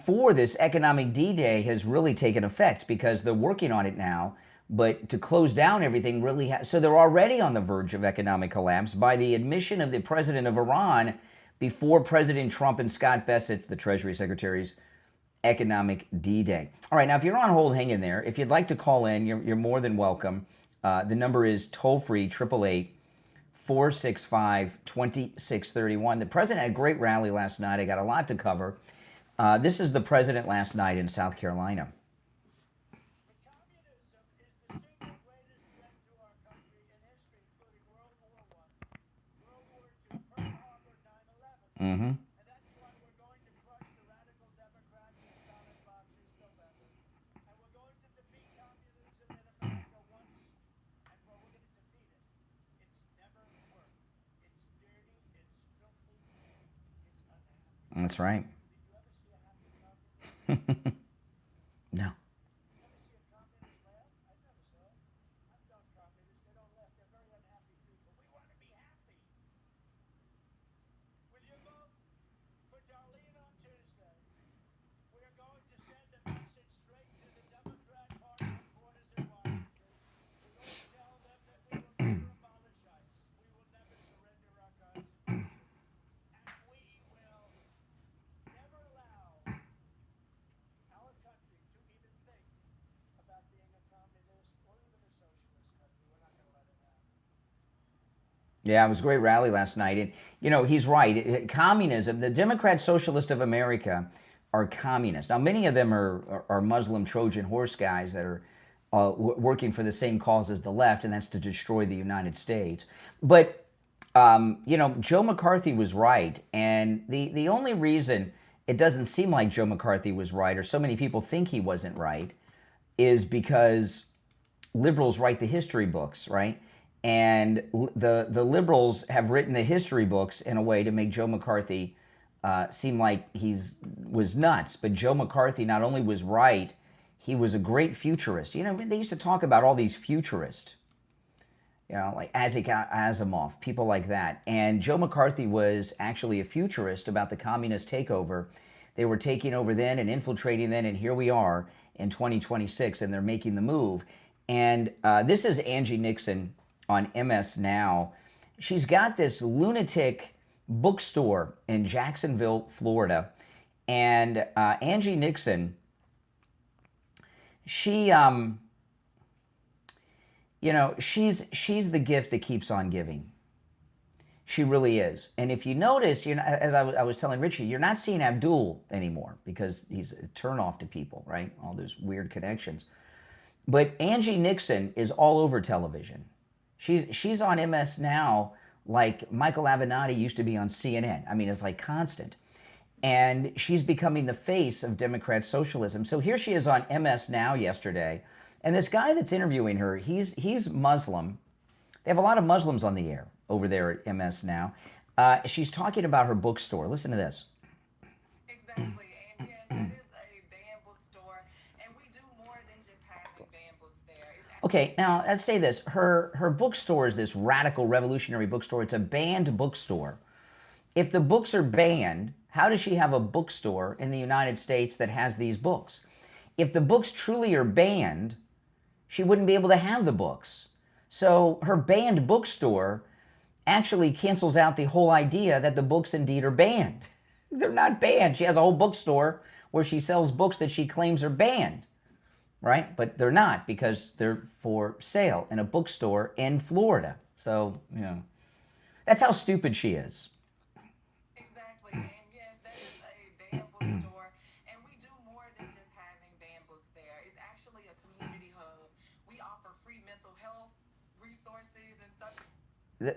before this economic D-Day has really taken effect, because they're working on it now. But to close down everything really has, so they're already on the verge of economic collapse by the admission of the president of Iran before President Trump and Scott Bessett's, the Treasury Secretary's, economic D-Day. All right, now if you're on hold, hang in there. If you'd like to call in, you're more than welcome. The number is toll-free, 888-465-2631. The president had a great rally last night. I got a lot to cover. This is the president last night in South Carolina. Mm-hmm. And that's why we're going to crush the radical Democrats and ballot boxers November. And we're going to defeat communism in America once and for we're going to defeat it. It's never worked. It's dirty, it's filthy, it's unhappy. That's right. Did you ever see a happy communist? No. Did you ever see a communist laugh? I never saw it. I've known communists. They don't laugh. They're very unhappy people. We want to be happy. With your vote for Darlene on Tuesday, we are going to send a message straight to the Democrat Party headquarters in Washington. We're going to tell them that we will never apologize. We will never surrender our Constitution. And we will never allow our country to even think about being a communist or even a socialist country. We're not going to let it happen. Yeah, it was a great rally last night. And, you know, he's right. Communism, the Democrat Socialist of America are communists. Now, many of them are Muslim Trojan horse guys that are working for the same cause as the left, and that's to destroy the United States. But, you know, Joe McCarthy was right. And the only reason it doesn't seem like Joe McCarthy was right, or so many people think he wasn't right, is because liberals write the history books, right? And the liberals have written the history books in a way to make Joe McCarthy seem like was nuts. But Joe McCarthy not only was right, he was a great futurist. You know, they used to talk about all these futurists, you know, like Isaac Asimov, people like that. And Joe McCarthy was actually a futurist about the communist takeover. They were taking over then and infiltrating then, and here we are in 2026, and they're making the move. And this is Angie Nixon on MS Now. She's got this lunatic bookstore in Jacksonville, Florida. And Angie Nixon, she, you know, she's the gift that keeps on giving. She really is. And if you notice, you know, as I was telling Richie, you're not seeing Abdul anymore because he's a turnoff to people, right? All those weird connections. But Angie Nixon is all over television. She's on MS Now like Michael Avenatti used to be on CNN. I mean, it's like constant. And she's becoming the face of Democrat socialism. So here she is on MS Now yesterday. And this guy that's interviewing her, he's Muslim. They have a lot of Muslims on the air over there at MS Now. She's talking about her bookstore. Listen to this. Exactly. And yes, it is a banned bookstore. And we do more than just having banned books there. Okay, now let's say this. Her bookstore is this radical revolutionary bookstore. It's a banned bookstore. If the books are banned, how does she have a bookstore in the United States that has these books? If the books truly are banned, she wouldn't be able to have the books. So her banned bookstore actually cancels out the whole idea that the books indeed are banned. They're not banned. She has a whole bookstore where she sells books that she claims are banned, right? But they're not, because they're for sale in a bookstore in Florida. So, you know, that's how stupid she is. Exactly. And yes, that is a banned bookstore. And we do more than just having banned books there. It's actually a community hub. We offer free mental health resources and stuff.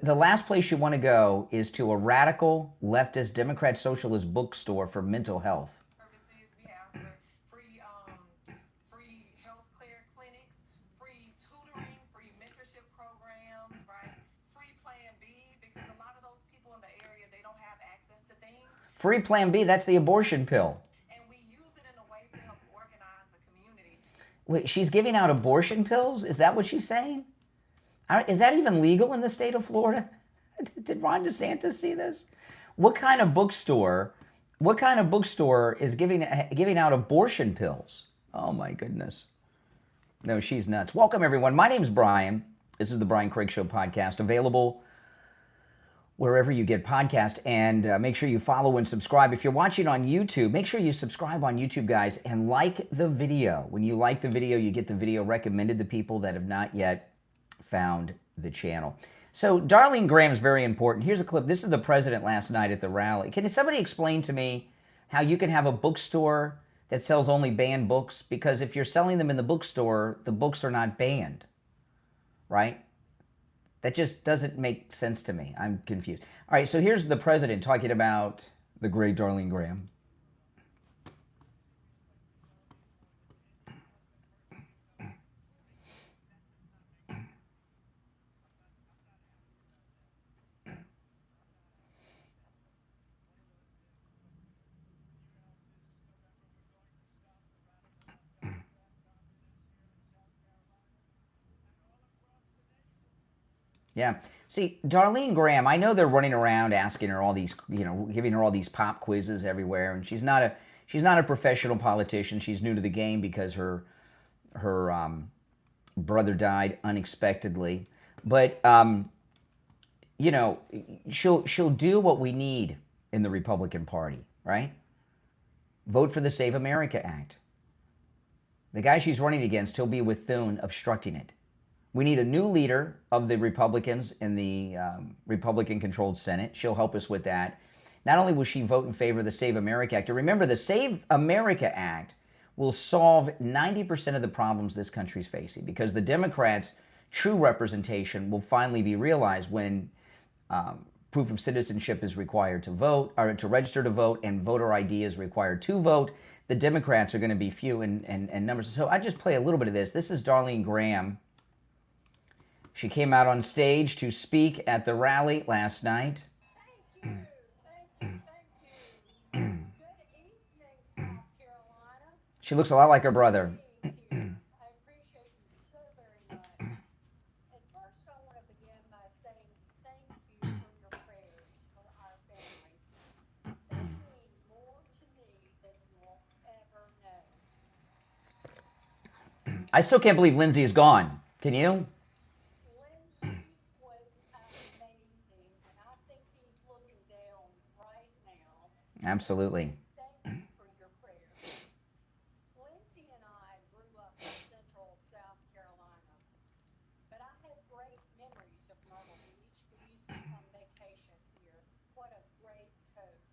The last place you want to go is to a radical, leftist, Democrat, socialist bookstore for mental health. Services we have free health care clinics, free tutoring, free mentorship programs, right? Free Plan B, because a lot of those people in the area, they don't have access to things. Free Plan B, that's the abortion pill. And we use it in a way to help organize the community. Wait, she's giving out abortion pills? Is that what she's saying? Is that even legal in the state of Florida? Did Ron DeSantis see this? What kind of bookstore What kind of bookstore is giving out abortion pills? Oh my goodness. No, she's nuts. Welcome everyone. My name's Brian. This is the Brian Craig Show podcast, available wherever you get podcasts, and make sure you follow and subscribe. If you're watching on YouTube, make sure you subscribe on YouTube, guys, and like the video. When you like the video, you get the video recommended to people that have not yet found the channel. So Darlene Graham is very important. Here's a clip. This is the president last night at the rally. Can somebody explain to me how you can have a bookstore that sells only banned books? Because if you're selling them in the bookstore, the books are not banned, right? That just doesn't make sense to me. I'm confused. All right, so here's the president talking about the great Darlene Graham. Yeah. See, Darlene Graham, I know they're running around asking her all these, giving her all these pop quizzes everywhere, and she's not a professional politician. She's new to the game because her brother died unexpectedly. But she'll do what we need in the Republican Party, right? Vote for the Save America Act. The guy she's running against, he'll be with Thune obstructing it. We need a new leader of the Republicans in the Republican-controlled Senate. She'll help us with that. Not only will she vote in favor of the Save America Act, remember the Save America Act will solve 90% of the problems this country's facing, because the Democrats' true representation will finally be realized when proof of citizenship is required to vote, or to register to vote, and voter ID is required to vote. The Democrats are going to be few in numbers. So I just play a little bit of this. This is Darlene Graham. She came out on stage to speak at the rally last night. Thank you. Good evening, South Carolina. She looks a lot like her brother. Thank you. I appreciate you so very much. And first, I want to begin by saying thank you for your prayers for our family. They mean more to me than you will ever know. I still can't believe Lindsay is gone. Can you? Lindsay was amazing, and I think he's looking down right now. Absolutely. Thank you for your prayers. Lindsay and I grew up in central South Carolina, but I have great memories of Myrtle Beach. We used to come vacation here. What a great coast.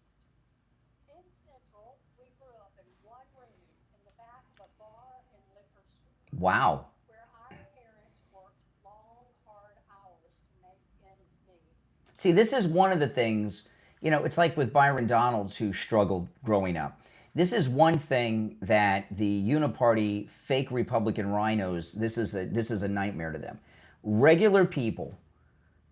In Central, we grew up in one room in the back of a bar and liquor store, Wow. where our parents worked long, hard hours to make ends meet. See, this is one of the things, it's like with Byron Donalds, who struggled growing up. This is one thing that the uniparty fake Republican rhinos, this is a nightmare to them. Regular people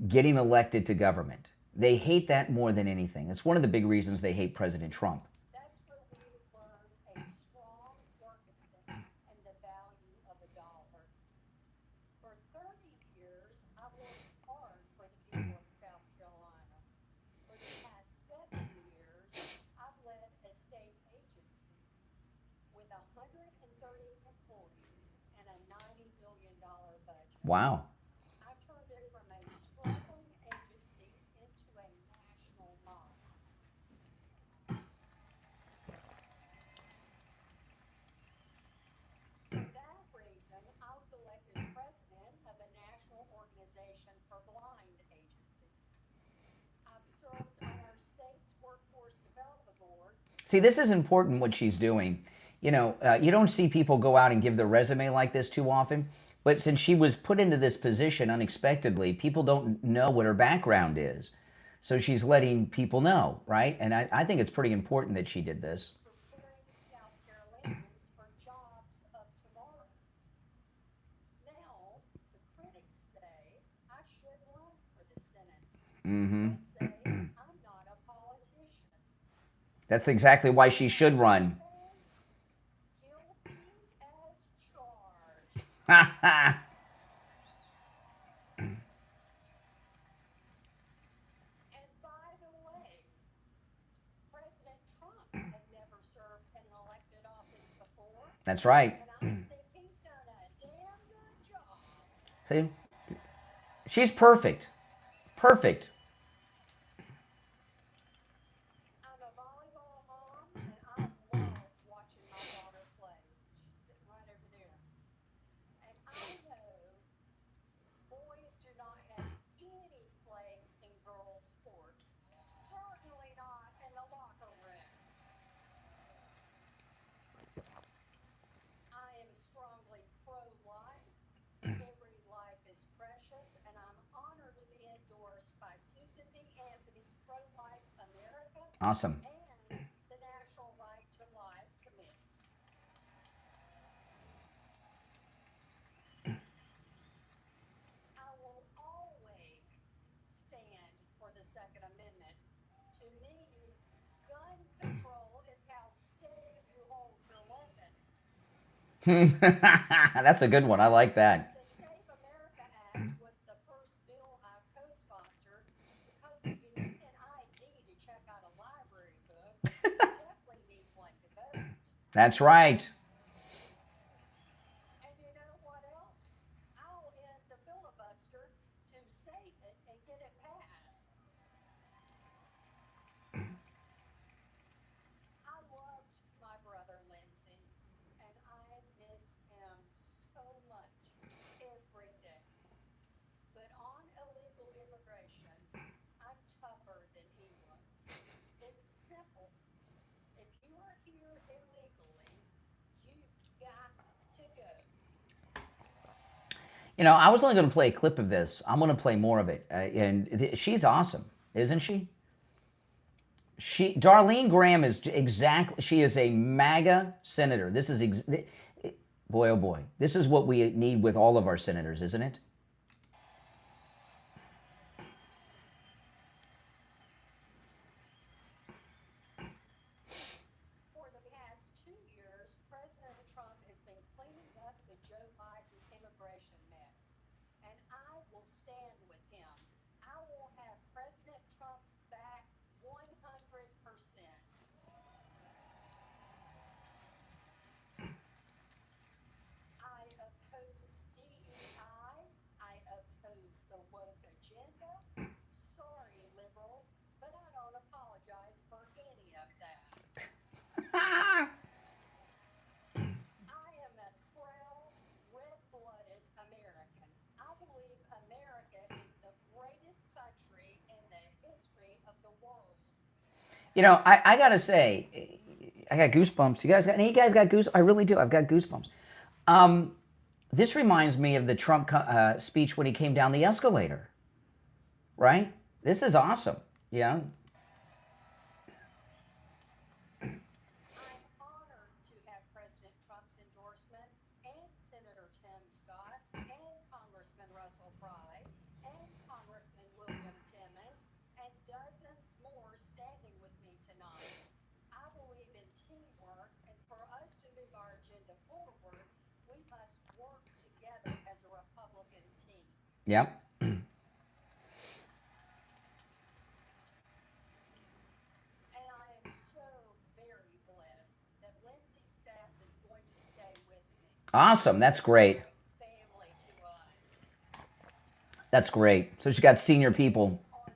getting elected to government, they hate that more than anything. It's one of the big reasons they hate President Trump. That's where we learned a strong work ethic and the value of a dollar. For 30 years, I worked hard for the people of South Carolina. For the past 7 years, I've led a state agency with 130 employees and a $90 billion budget. Wow. I turned it from a struggling agency into a national model. For that reason, I was elected president of the National Organization for Blind Agencies. I've served on our state's Workforce Development Board. See, this is important what she's doing. You don't see people go out and give their resume like this too often. But since she was put into this position unexpectedly, people don't know what her background is. So she's letting people know, right? And I think it's pretty important that she did this. Preparing South Carolinians for jobs of tomorrow. Now, the critics say I should run for the Senate. Mm-hmm. They say I'm not a politician. That's exactly why she should run. Guilty as charged. Ha ha! And by the way, President Trump That's right. And I think he's done a damn good job. See? She's perfect. Perfect. I'm a volleyball mom, and I love watching my daughter play. She's sitting right over there. And I know boys do not have any place in girls' sports, certainly not in the locker room. I am strongly pro-life. Every life is precious, and I'm honored to be endorsed by Susan B. Anthony Pro-Life America Awesome. and the National Right to Life Committee. I will always stand for the Second Amendment. To me, gun control is how steady you hold your weapon. That's a good one. I like that. The Safe America Act was the first bill I co-sponsored because if you need an ID to check out a library book, you definitely need one to vote. That's right. And you know what else? I'll end the filibuster to save it and get it passed. I loved my brother Lindsay, and I miss him so much every day. But on illegal immigration, I'm tougher than he was. It's simple. If you are here illegally, you've got to go. You know, I was only going to play a clip of this. I'm going to play more of it. She's awesome, isn't she? Darlene Graham is exactly, she is a MAGA senator. This is, boy, oh boy, this is what we need with all of our senators, isn't it? For the past 2 years, President Trump has been cleaning up the Joe Biden immigration mess. And I will stand with him. I will have President Trump's back 100%. I oppose DEI. I oppose the woke agenda. Sorry, liberals, but I don't apologize for any of that. I am a proud, red-blooded American. I believe America is the greatest country in the history of the world. You know, I got to say, I got goosebumps. Any of you guys got goosebumps? I really do. I've got goosebumps. This reminds me of the Trump speech when he came down the escalator, right? This is awesome. Yeah. I'm honored to have President Trump's endorsement and Senator Tim Scott and Congressman Russell Pride and Congressman William Timmons and dozens more standing with me tonight. I believe in teamwork, and for us to move our agenda forward, we must work together as a Republican team. Yep. And I am so very blessed that Lindsay's staff is going to stay with me. Awesome. That's great. Family to us. That's great. So she got senior people. Are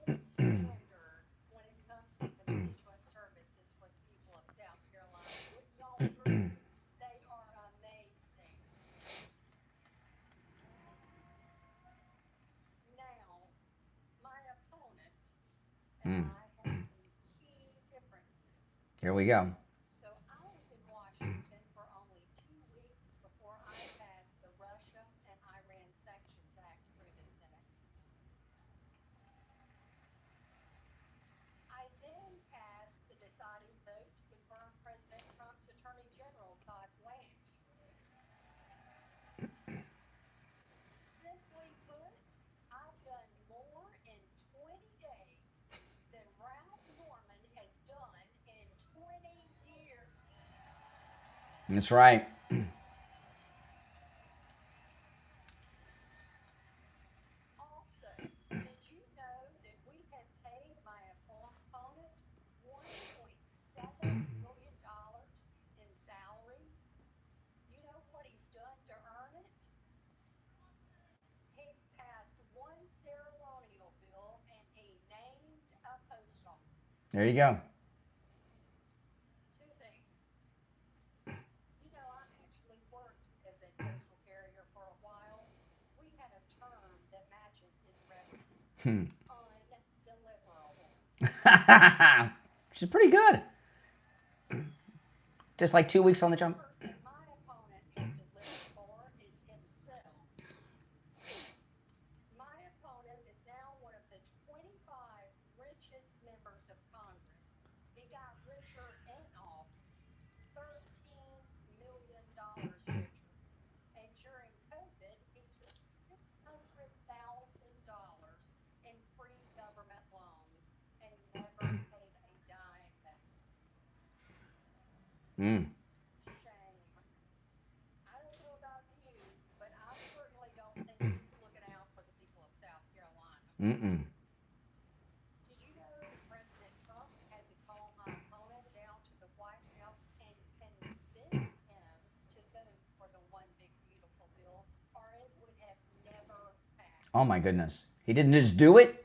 the gold standard when it comes to constituent services for the people of South Carolina. Would y'all agree? They are amazing. Now, my opponent and I have some key differences. Here we go. So I was in Washington for only 2 weeks before I passed the Russia and Iran Sanctions Act through the Senate. I then passed the deciding vote to confirm President Trump's Attorney General, Todd Blanche. Simply put, I've done more in 20 days than Ralph Norman has done in 20 years. That's right. Also, did you know that we have paid my opponent $1.7 million in salary There you go. Two things. You know, I actually worked as a postal carrier for a while. We had a term that matches his resume. Undeliverable. She's pretty good. Just like 2 weeks on the job. The person my opponent has delivered for is himself. My opponent is now one of the 25 richest members of Congress. He got richer in office, $13 million richer. And during COVID, he took $600,000 in free government loans and never paid a dime back. Mm. Shame. I don't know about you, but I certainly don't think he's looking out for the people of South Carolina. Mm-mm. Did you know that President Trump had to call my opponent down to the White House and convince him to vote for the One Big Beautiful Bill, or it would have never passed? Oh my goodness. He didn't just do it?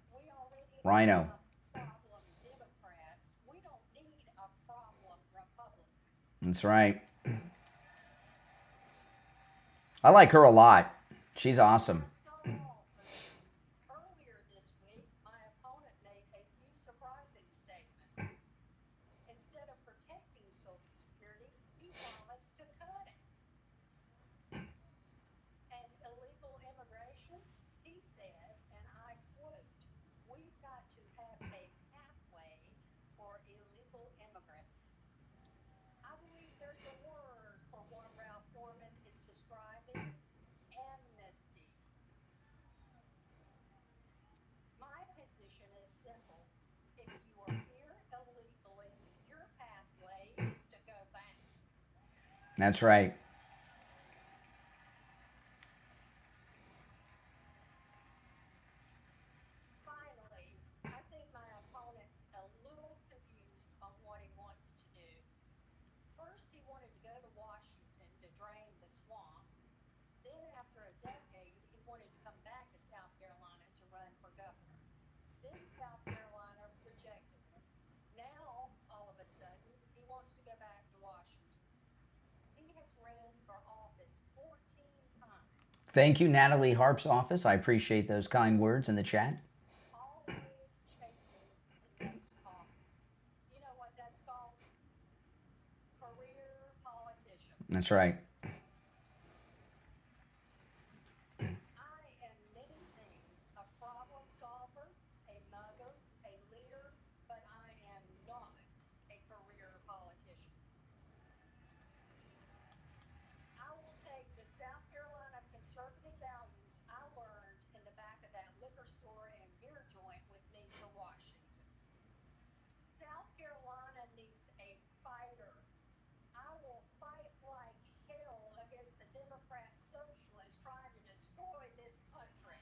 We already Rhino. have problem Democrats. We don't need a problem Republican. That's right. I like her a lot. She's awesome. That's not all, folks. Earlier this week, my opponent made a few surprising statements. Instead of protecting Social Security, he promised to cut it. And illegal immigration, he said, and I quote, "We've got to have a pathway for illegal immigrants." I believe there's a word for what Ralph Norman is describing: amnesty. My position is simple. If you are here illegally, your pathway is to go back. That's right. Finally, I think my opponent's a little confused on what he wants to do. First, he wanted to go to Washington to drain the swamp. Then, after a decade, he wanted to come back to South Carolina to run for governor. Then South Carolina rejected him. Now, all of a sudden, he wants to go back to Washington. He has ran for office 14 times. Thank you, Natalie Harp's office. I appreciate those kind words in the chat. Always chasing the next office. You know what that's called? Career politician. That's right. I am many things: a problem solver, a mugger, a leader, but I am not a career politician. I will take the South Carolina conservative values I learned in the back of that liquor store and beer joint with me to Washington. South Carolina needs a fighter. I will fight like hell against the Democrat socialists trying to destroy this country.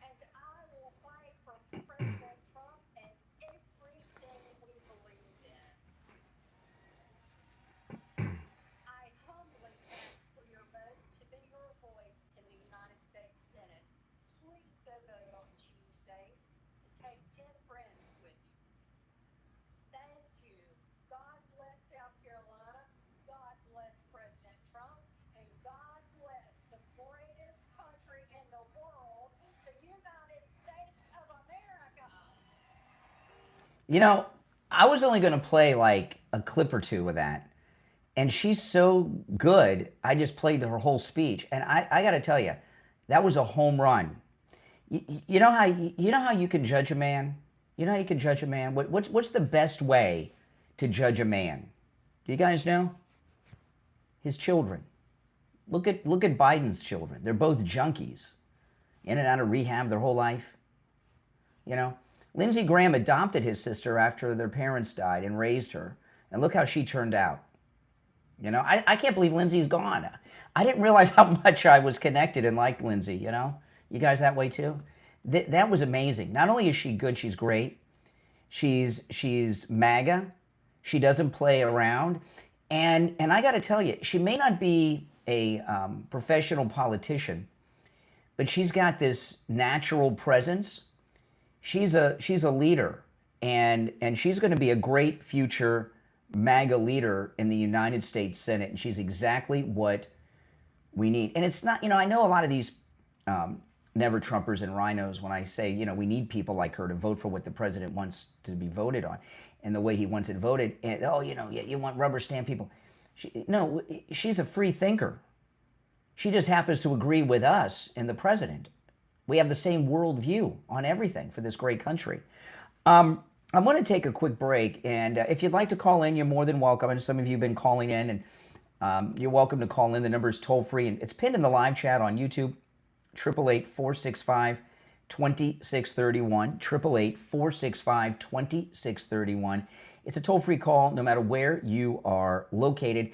And I will fight for President Trump and everything we believe in. I humbly ask for your vote to be your voice in the United States Senate. Please go vote on Tuesday and take 10 friends with you. Thank you. God bless South Carolina. God bless President Trump. And God bless the greatest country in the world, the United States of America. You know, I was only going to play like a clip or two of that. And she's so good, I just played her whole speech. And I got to tell you, that was a home run. You know how you can judge a man? You know how you can judge a man? What's the best way to judge a man? Do you guys know? His children. Look at Biden's children. They're both junkies, in and out of rehab their whole life. You know, Lindsey Graham adopted his sister after their parents died and raised her. And look how she turned out. You know, I can't believe Lindsey's gone. I didn't realize how much I was connected and liked Lindsey, you know? You guys that way too? That was amazing. Not only is she good, she's great. She's MAGA. She doesn't play around. And I got to tell you, she may not be a professional politician, but she's got this natural presence. She's a leader, and she's going to be a great future MAGA leader in the United States Senate, and she's exactly what we need. And it's not, I know a lot of these never Trumpers and rhinos when I say, we need people like her to vote for what the president wants to be voted on and the way he wants it voted. And, you want rubber stamp people. No, she's a free thinker. She just happens to agree with us and the president. We have the same worldview on everything for this great country. I want to take a quick break, and if you'd like to call in, you're more than welcome. I know some of you have been calling in, and you're welcome to call in. The number is toll-free, and it's pinned in the live chat on YouTube, 888-465-2631, 888-465-2631. It's a toll-free call no matter where you are located.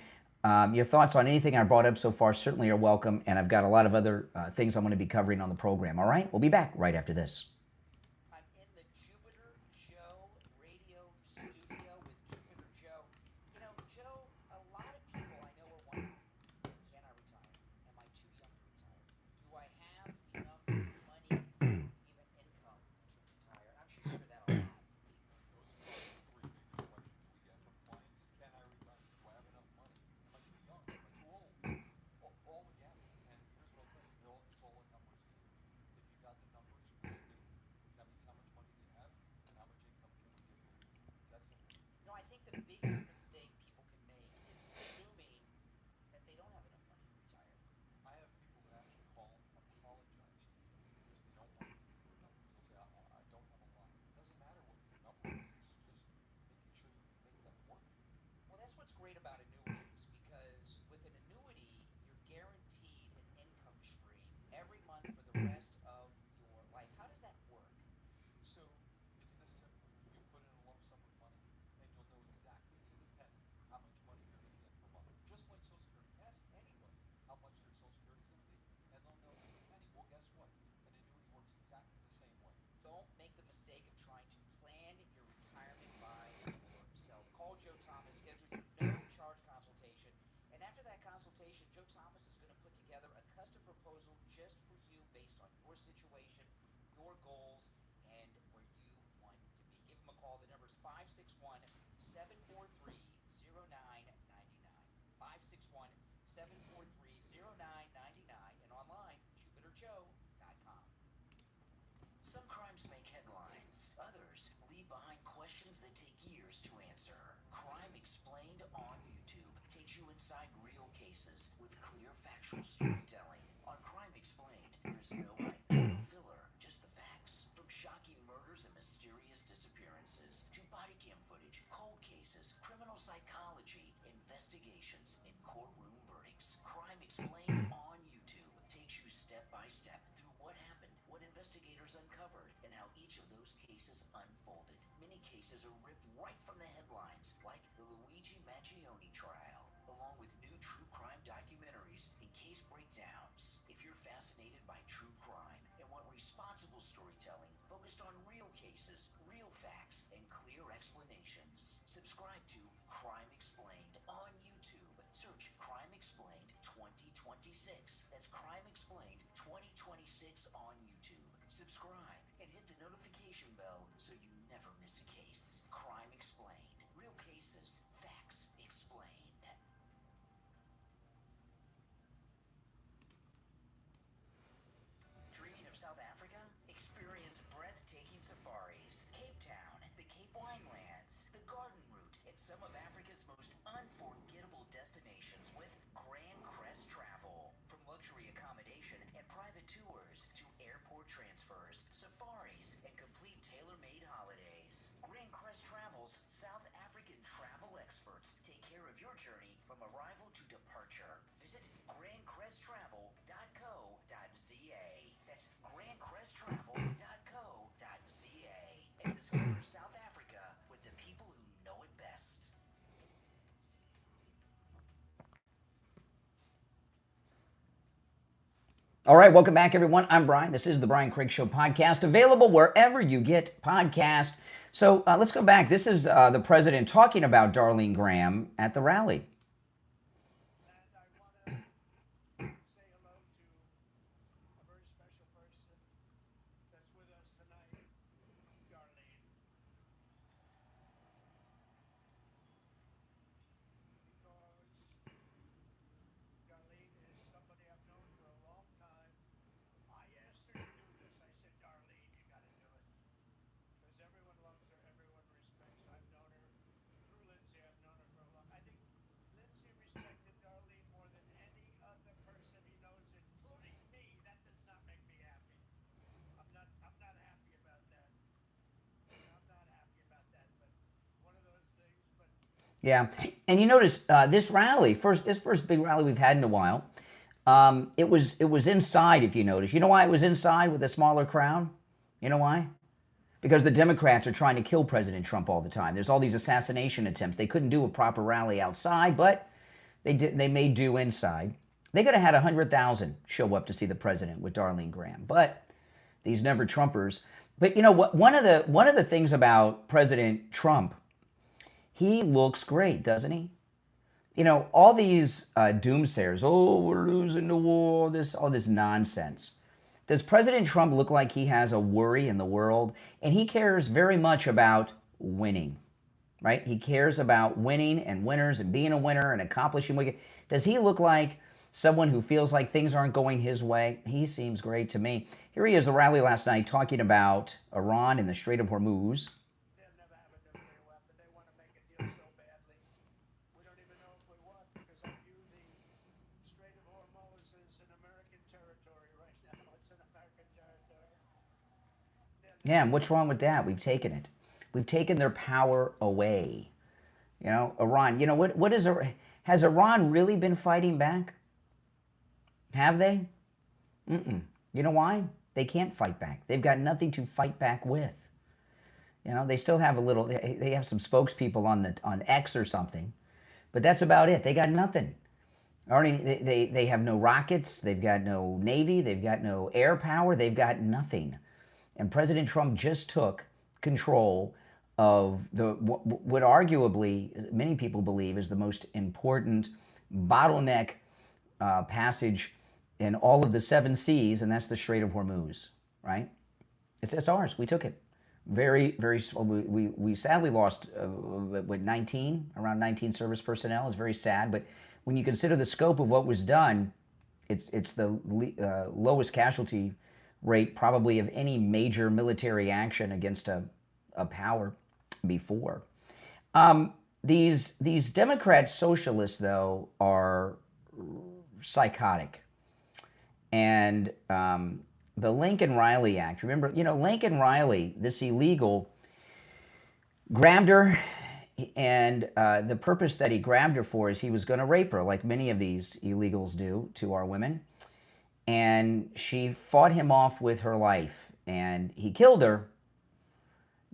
Your thoughts on anything I brought up so far certainly are welcome, and I've got a lot of other things I'm going to be covering on the program. All right? We'll be back right after this. I'm in the Jupiter Joe radio studio with Jupiter Joe. Joe, a lot of people I know are wondering, can I retire? Am I too young to retire? Do I have enough money, even income, to retire? I'm sure you hear that a lot. I think the biggest mistake people can make is assuming that they don't have enough money to retire. I have people that actually call and apologize to me because they don't want to give their numbers. They'll say, I don't have a lot. It doesn't matter what your number is. It's just making sure you can make them work. Well, that's what's great about annuities, because with an annuity, you're guaranteed an income stream every month for the rest of your life. How does that work? So it's this simple. You put in a lump sum of money and you'll know exactly to the penny how much money you're going to get per month. Just like Social Security. Ask anybody how much their Social Security is going to be, and they'll know to the penny. Well, guess what? An annuity works exactly the same way. Don't make the mistake of trying to plan your retirement by yourself. Call Joe Thomas, schedule your no-charge consultation, and after that consultation, Joe Thomas is going to put together a custom proposal just for you based on your situation, your goals, and where you want to be. Give him a call. The number is 561-743-0999. 561-743-0999, and online, jupiterjoe.com. Some crimes make headlines. Others leave behind questions that take years to answer. Crime Explained on YouTube takes you inside real cases with clear factual storytelling. On Crime Explained, there's no hype, no filler, just the facts. From shocking murders and mysterious disappearances to body cam footage, cold cases, criminal psychology, investigations, and courtroom verdicts. Crime Explained on YouTube takes you step by step through what happened, what investigators uncovered, and how each of those cases unfolded. Many cases are ripped right from the headlines, like the Luigi Maggione trial, along with new true crime documentaries and case breakdowns. If you're fascinated by true crime and want responsible storytelling focused on real cases, real facts, and clear explanations, subscribe to Crime Explained on YouTube. Search Crime Explained 2026. That's Crime Explained 2026 on YouTube. Subscribe and hit the notification bell so you never miss a case. Crime Explained. Real cases, facts explained. Dreaming of South Africa? Experience breathtaking safaris. Cape Town, the Cape Winelands, the Garden Route, and some of Africa's most unforgettable destinations with Grand Crest Travel. From luxury accommodation and private tours to airport transfers, safaris, and complete tailor-made holidays. Grand Crest Travel's South African travel experts take care of your journey from arrival to departure. Visit grandcresttravel.co.za. That's grandcresttravel.co.za. And discover South Africa with the people who know it best. All right, welcome back, everyone. I'm Brian. This is the Brian Craig Show podcast, available wherever you get podcasts. So let's go back. This is the president talking about Darlene Graham at the rally. And I want to say hello to a very special Yeah, and you notice this rally, this first big rally we've had in a while. It was inside. If you notice, you know why it was inside with a smaller crowd? You know why? Because the Democrats are trying to kill President Trump all the time. There's all these assassination attempts. They couldn't do a proper rally outside, but they made do inside. They could have had 100,000 show up to see the president with Darlene Graham, but these never Trumpers. But you know what? One of the things about President Trump, he looks great, doesn't he? You know, all these doomsayers, oh, we're losing the war, all this nonsense. Does President Trump look like he has a worry in the world? And he cares very much about winning, right? He cares about winning and winners and being a winner and accomplishing what does he look like someone who feels like things aren't going his way? He seems great to me. Here he is at the rally last night talking about Iran and the Strait of Hormuz. They'll never have a nuclear weapon. They want to make a deal so badly. We don't even know if we won because I view the Strait of Hormuz as an American territory right now. It's an American territory. Yeah, and what's wrong with that? We've taken it. We've taken their power away. You know, Iran. You know, what is has Iran really been fighting back? Have they? Mm-mm. You know why? They can't fight back. They've got nothing to fight back with. You know, they still have they have some spokespeople on X or something, but that's about it. They got nothing. They have no rockets. They've got no navy. They've got no air power. They've got nothing. And President Trump just took control of what arguably many people believe is the most important bottleneck passage in all of the 7 seas, and that's the Strait of Hormuz, right? It's ours. We took it. Very, very. We sadly lost around 19 service personnel. It's very sad, but when you consider the scope of what was done, it's the lowest casualty rate probably of any major military action against a power before. These Democrat socialists, though, are psychotic. And the Lincoln Riley Act, remember, you know, Lincoln Riley, this illegal, grabbed her, and the purpose that he grabbed her for is he was going to rape her, like many of these illegals do to our women. And she fought him off with her life, and he killed her.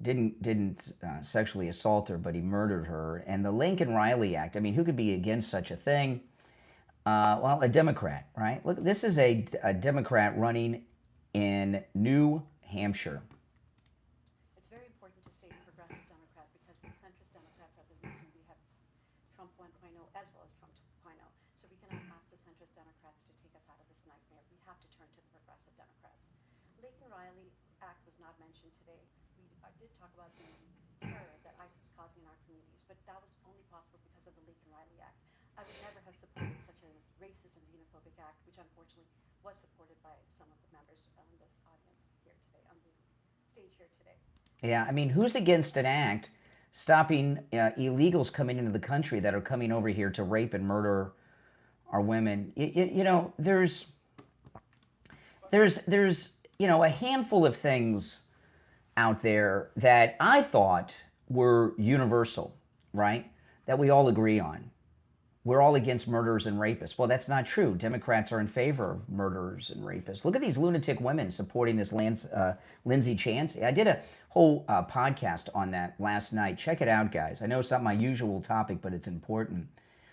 Didn't sexually assault her, but he murdered her. And the Lincoln Riley Act, I mean, who could be against such a thing? Well, a Democrat, right? Look, this is a Democrat running in New Hampshire. It's very important to say progressive Democrat because the centrist Democrats are the reason we have Trump 1.0 as well as Trump 2.0. So we cannot ask the centrist Democrats to take us out of this nightmare. We have to turn to the progressive Democrats. Lincoln Riley Act was not mentioned today. I did talk about the terror that ISIS is causing in our communities, but that was only possible because of the Lincoln Riley Act. I would never have supported such a racist and xenophobic act, which unfortunately was supported by some of the members on this audience here today, on the stage here today. Yeah, I mean, who's against an act stopping illegals coming into the country that are coming over here to rape and murder our women? You know, there's you know, a handful of things out there that I thought were universal, right? That we all agree on. We're all against murderers and rapists. Well, that's not true. Democrats are in favor of murderers and rapists. Look at these lunatic women supporting this Lindsay Chancey. I did a whole podcast on that last night. Check it out, guys. I know it's not my usual topic, but it's important.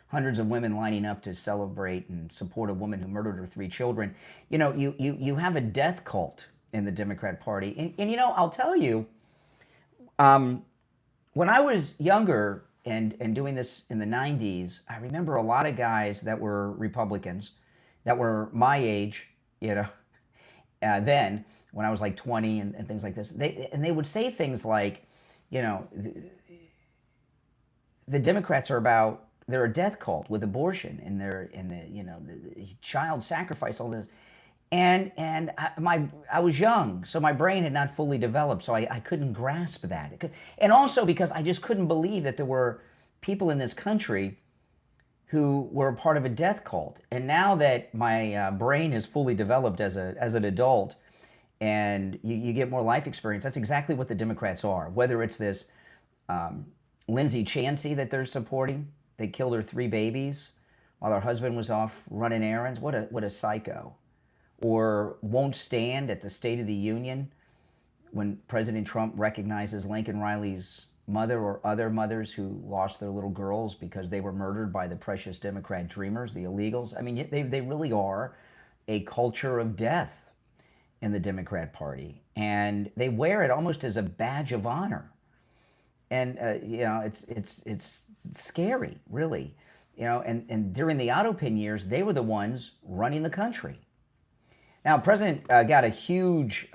Hundreds of women lining up to celebrate and support a woman who murdered her 3 children. You know, you have a death cult in the Democrat Party. And you know, I'll tell you, when I was younger, and doing this in the 90s, I remember a lot of guys that were Republicans that were my age, you know, then when I was like 20 and things like this. They would say things like, you know, the Democrats they're a death cult with abortion and the child sacrifice, all this. And I was young, so my brain had not fully developed, so I couldn't grasp that. And also because I just couldn't believe that there were people in this country who were a part of a death cult. And now that my brain is fully developed as an adult, and you get more life experience, that's exactly what the Democrats are. Whether it's this Lindsay Chancey that they're supporting. They killed her 3 babies while her husband was off running errands. What a psycho. Or won't stand at the State of the Union when President Trump recognizes Lincoln Riley's mother or other mothers who lost their little girls because they were murdered by the precious Democrat dreamers, the illegals. I mean, they really are a culture of death in the Democrat Party. And they wear it almost as a badge of honor. And, it's scary, really. And during the Autopin years, they were the ones running the country. Now, President got a huge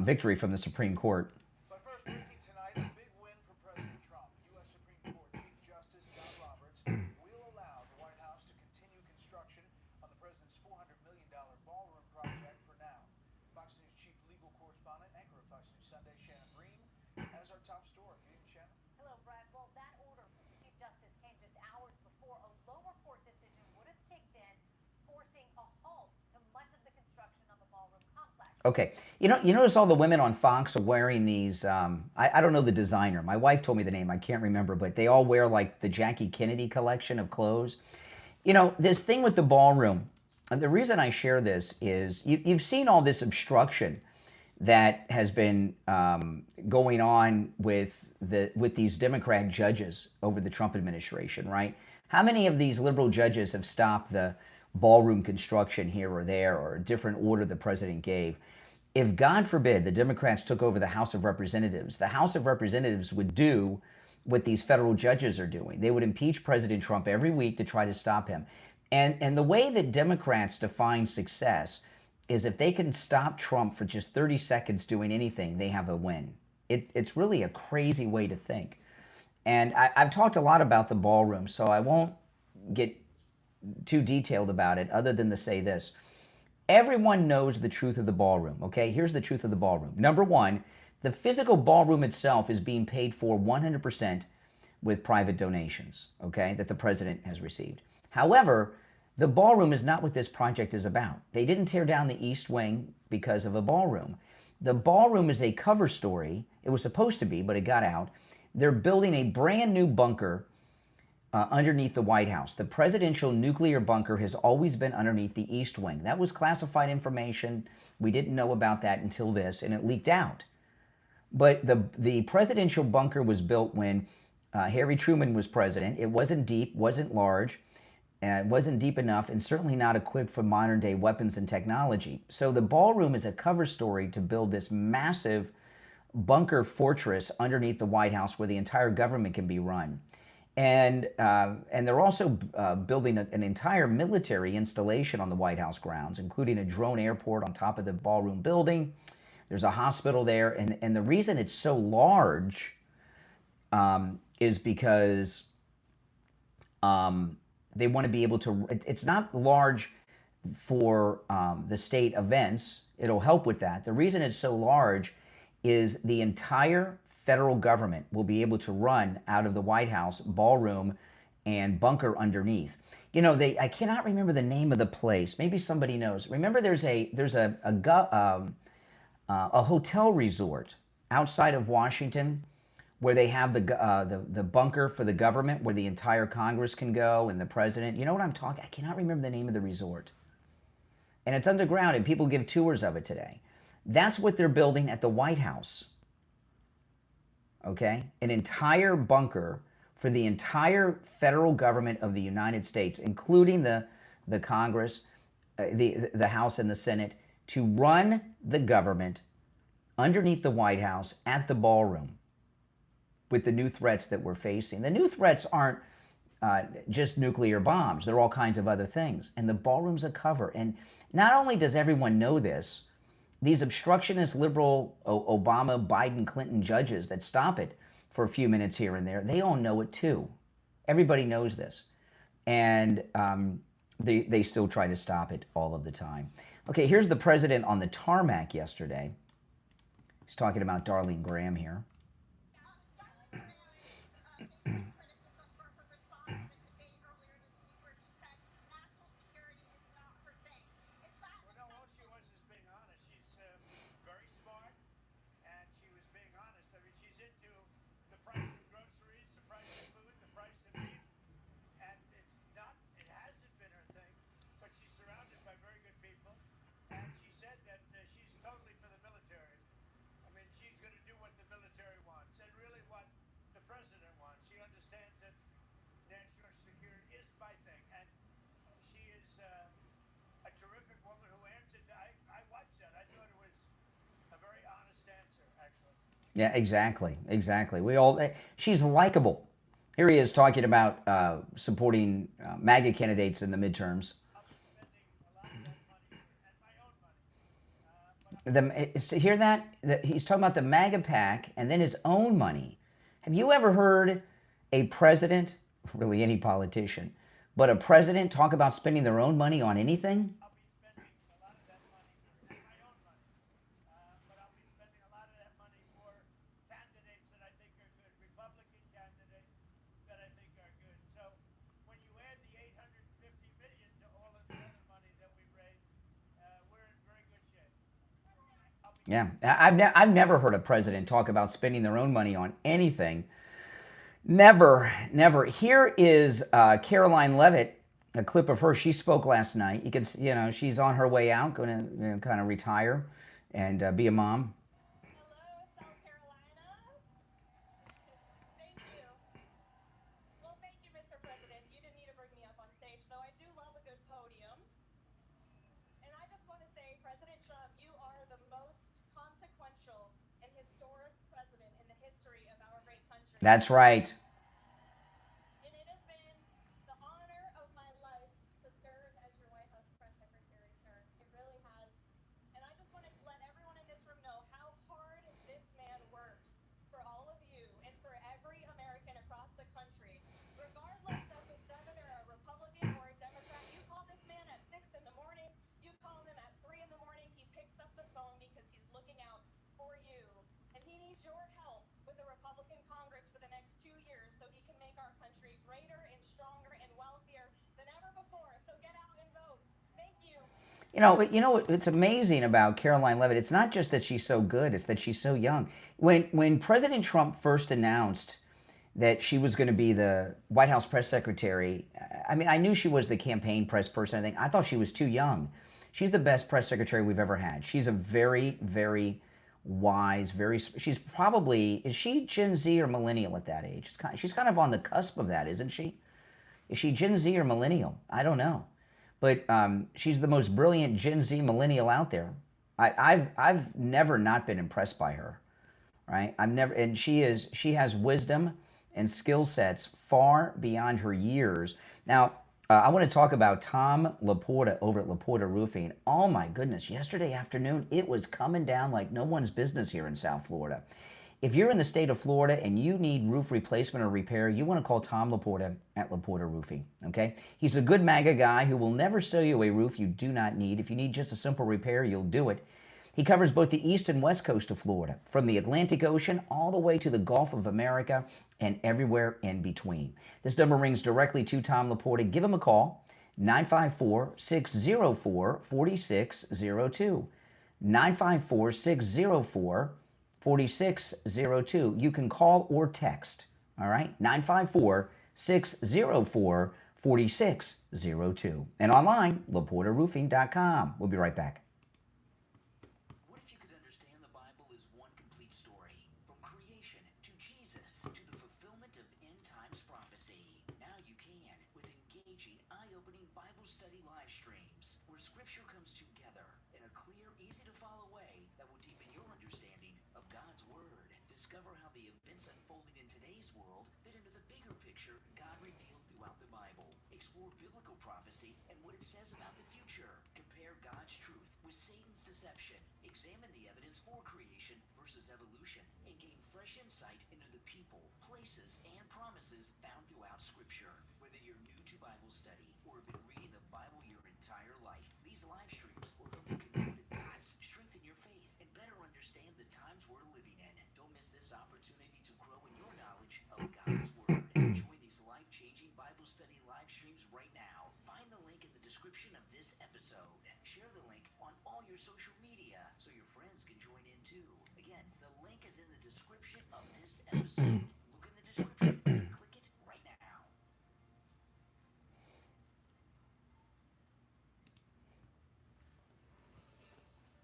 victory from the Supreme Court. But first, breaking tonight, a big win for President Trump. U.S. Supreme Court Chief Justice John Roberts will allow the White House to continue construction on the president's $400 million ballroom project for now. Fox News chief legal correspondent, anchor of Fox News Sunday, Irene, has our top story. Good evening, Shannon. Hello, Brad. Well, that order from the Chief Justice came just hours before a lower court decision would have kicked in, forcing a halt to much of the construction on the ballroom complex. Okay, you notice all the women on Fox are wearing these, I don't know the designer. My wife told me the name, I can't remember, but they all wear like the Jackie Kennedy collection of clothes. This thing with the ballroom, and the reason I share this is you've seen all this obstruction that has been going on with these Democrat judges over the Trump administration, right? How many of these liberal judges have stopped the ballroom construction here or there, or a different order the president gave? If, God forbid, the Democrats took over the House of Representatives, the House of Representatives would do what these federal judges are doing. They would impeach President Trump every week to try to stop him. And the way that Democrats define success is if they can stop Trump for just 30 seconds doing anything, they have a win. It's really a crazy way to think. And I've talked a lot about the ballroom, so I won't get too detailed about it other than to say this. Everyone knows the truth of the ballroom, okay? Here's the truth of the ballroom. Number one, the physical ballroom itself is being paid for 100% with private donations, okay, that the president has received. However, the ballroom is not what this project is about. They didn't tear down the East Wing because of a ballroom. The ballroom is a cover story. It was supposed to be, but it got out. They're building a brand new bunker underneath the White House. The presidential nuclear bunker has always been underneath the East Wing. That was classified information. We didn't know about that until this, and it leaked out. But the presidential bunker was built when Harry Truman was president. It wasn't deep, wasn't large, and it wasn't deep enough, and certainly not equipped for modern-day weapons and technology. So the ballroom is a cover story to build this massive bunker fortress underneath the White House where the entire government can be run. And they're also building an entire military installation on the White House grounds, including a drone airport on top of the ballroom building. There's a hospital there. And the reason it's so large is because they want to be able to, it's not large for the state events. It'll help with that. The reason it's so large is the entire federal government will be able to run out of the White House ballroom and bunker underneath. I cannot remember the name of the place. Maybe somebody knows. Remember, there's a hotel resort outside of Washington where they have the bunker for the government where the entire Congress can go and the president. You know what I'm talking? I cannot remember the name of the resort. And it's underground, and people give tours of it today. That's what they're building at the White House. Okay? An entire bunker for the entire federal government of the United States, including the Congress, the House and the Senate, to run the government underneath the White House at the ballroom with the new threats that we're facing. The new threats aren't just nuclear bombs. They're all kinds of other things. And the ballroom's a cover. And not only does everyone know this, these obstructionist liberal Obama, Biden, Clinton judges that stop it for a few minutes here and there, they all know it too. Everybody knows this. And they still try to stop it all of the time. Okay, here's the president on the tarmac yesterday. He's talking about Darlene Graham here. Yeah, exactly. We all. She's likable. Here he is talking about supporting MAGA candidates in the midterms. I'll be spending a lot of that money and my own money. Hear that? He's talking about the MAGA PAC and then his own money. Have you ever heard a president, really any politician, but a president talk about spending their own money on anything? I'll be spending a lot of that money and my own money. But I'll be spending a lot of that money for candidates that I think are good, Republican candidates that I think are good. So when you add the 850 million to all of the other money that we've raised, we're in very good shape. Yeah, I've never heard a president talk about spending their own money on anything. Never. Here is Caroline Levitt, a clip of her. She spoke last night. You can, she's on her way out, going to kind of retire and be a mom. Hello, South Carolina. Thank you. Well, thank you, Mr. President. You didn't need to bring me up on stage, though I do love a good podium. And I just want to say, President Trump, you are the most consequential and historic president in the history of our great country. That's right. And it has been the honor of my life to serve as your White House press secretary, sir. It really has. And I just want to let everyone in this room know how hard this man works for all of you and for every American across the country. Regardless of whether a Republican or a Democrat, you call this man at 6 in the morning, you call him at 3 in the morning, he picks up the phone because he's looking out for you. And he needs your help with the Republican Congress for the next 2 years so he can make our country greater and stronger and wealthier than ever before. So get out and vote. Thank you. It's amazing about Caroline Levitt. It's not just that she's so good; it's that she's so young. When President Trump first announced that she was going to be the White House press secretary, I mean, I knew she was the campaign press person. I thought she was too young. She's the best press secretary we've ever had. She's a very, very wise, she's probably, is she Gen Z or millennial at that age? She's kind of on the cusp of that, isn't she? Is she Gen Z or millennial? I don't know. But she's the most brilliant Gen Z millennial out there. I've never not been impressed by her, right? And she has wisdom and skill sets far beyond her years. Now, I want to talk about Tom Laporta over at Laporta Roofing. Oh my goodness, yesterday afternoon, it was coming down like no one's business here in South Florida. If you're in the state of Florida and you need roof replacement or repair, you want to call Tom Laporta at Laporta Roofing, okay? He's a good MAGA guy who will never sell you a roof you do not need. If you need just a simple repair, you'll do it. He covers both the east and west coast of Florida, from the Atlantic Ocean all the way to the Gulf of America and everywhere in between. This number rings directly to Tom Laporta. Give him a call, 954-604-4602. 954-604-4602. You can call or text, all right? 954-604-4602. And online, LaportaRoofing.com. We'll be right back. What if you could understand the Bible as one complete story? From creation to Jesus to the fulfillment of end times prophecy. Now you can with engaging, eye-opening Bible study live streams where scripture comes together in a clear, easy-to-follow way that will deepen your understanding of God's Word. Discover how the events unfolding in today's world fit into the bigger picture God revealed throughout the Bible. Explore biblical prophecy and what it says about the future. Compare God's truth with Satan's deception. Examine the evidence for creation versus evolution and gain fresh insight into the people, places, and promises found throughout Scripture. Whether you're new to Bible study or have been reading the Bible your entire life, these live streams will help you connect the dots, strengthen your faith, and better understand the times we're living in. Don't miss this opportunity to grow in your knowledge of God's Word. Join these life-changing Bible study live streams right now. Find the link in the description of this episode. Share the link on all your social media so your friends can join in too. Again, the link is in the description of this episode. Look in the description and click it right now.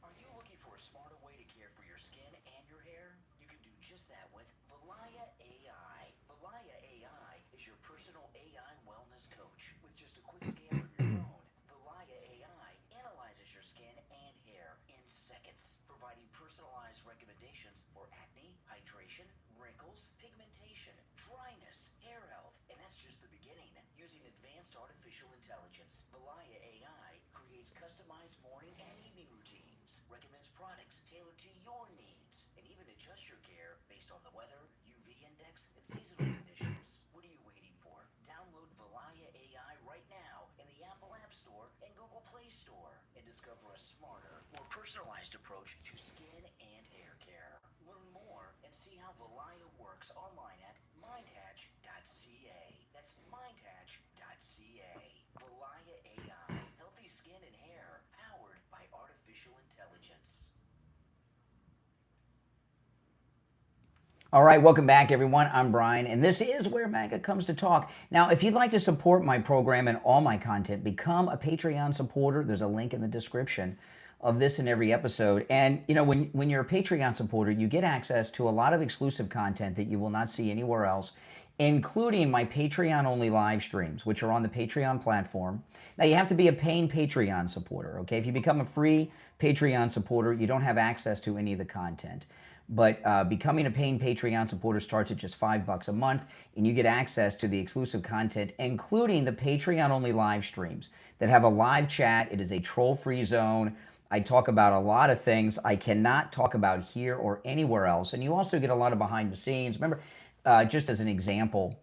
Are you looking for a smarter way to care for your skin and your hair? You can do just that with Valaya AI. Valaya AI is your personal AI wellness coach. With just a quick scan from your phone, Valaya AI analyzes your skin and hair in seconds. seconds, providing personalized recommendations for acne, hydration, wrinkles, pigmentation, dryness, hair health, and that's just the beginning. Using advanced artificial intelligence, Valaya AI creates customized morning and evening routines, recommends products tailored to your needs, and even adjusts your care based on the weather, UV index, and seasonal conditions. What are you waiting for? Download Valaya AI right now in the Apple App Store and Google Play Store and discover a smarter, more personalized approach to skin and hair care. Learn more and see how Valaya works online at mindhatch.ca. That's mindhatch.ca. Valaya AI, healthy skin and hair powered by artificial intelligence. All right, welcome back, everyone. I'm Brian, and this is where MAGA comes to talk. Now, if you'd like to support my program and all my content, become a Patreon supporter. There's a link in the description of this and every episode. And, you know, when you're a Patreon supporter, you get access to a lot of exclusive content that you will not see anywhere else, including my Patreon-only live streams, which are on the Patreon platform. Now, you have to be a paying Patreon supporter, okay? If you become a free Patreon supporter, you don't have access to any of the content. But becoming a paying Patreon supporter starts at just $5 a month, and you get access to the exclusive content, including the Patreon-only live streams that have a live chat. It is a troll-free zone. I talk about a lot of things I cannot talk about here or anywhere else. And you also get a lot of behind the scenes. Remember, just as an example,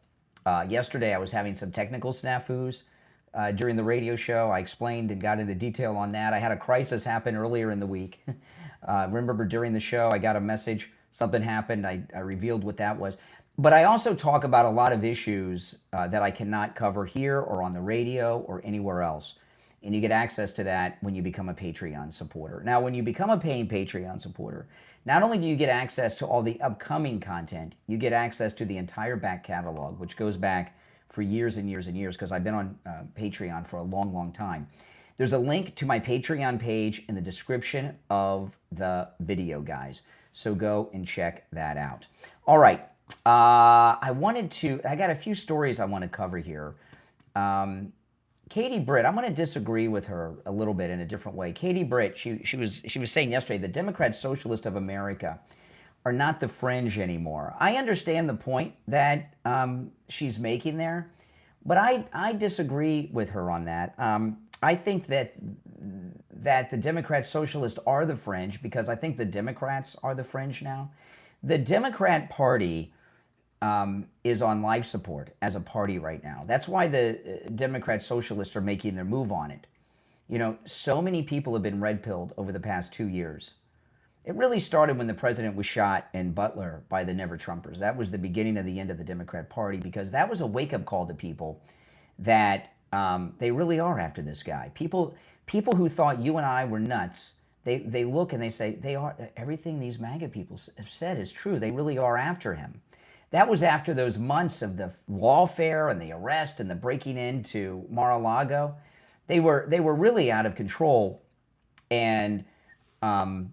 yesterday I was having some technical snafus during the radio show. I explained and got into detail on that. I had a crisis happen earlier in the week. Remember during the show, I got a message, something happened, I revealed what that was. But I also talk about a lot of issues that I cannot cover here or on the radio or anywhere else. And you get access to that when you become a Patreon supporter. Now, when you become a paying Patreon supporter, not only do you get access to all the upcoming content, you get access to the entire back catalog, which goes back for years and years and years, because I've been on Patreon for a long, long time. There's a link to my Patreon page in the description of the video, guys. So go and check that out. All right. I got a few stories I want to cover here. Katie Britt, I'm going to disagree with her a little bit in a different way. Katie Britt, she was saying yesterday, the Democrat Socialists of America are not the fringe anymore. I understand the point that she's making there, but I disagree with her on that. I think that the Democrat Socialists are the fringe because I think the Democrats are the fringe now. The Democrat Party is on life support as a party right now. That's why the Democrat Socialists are making their move on it. You know, so many people have been red-pilled over the past 2 years. It really started when the president was shot in Butler by the Never-Trumpers. That was the beginning of the end of the Democrat Party because that was a wake-up call to people that they really are after this guy. People who thought you and I were nuts, they look and they say, everything these MAGA people have said is true. They really are after him. That was after those months of the lawfare and the arrest and the breaking into Mar-a-Lago. They were really out of control. And and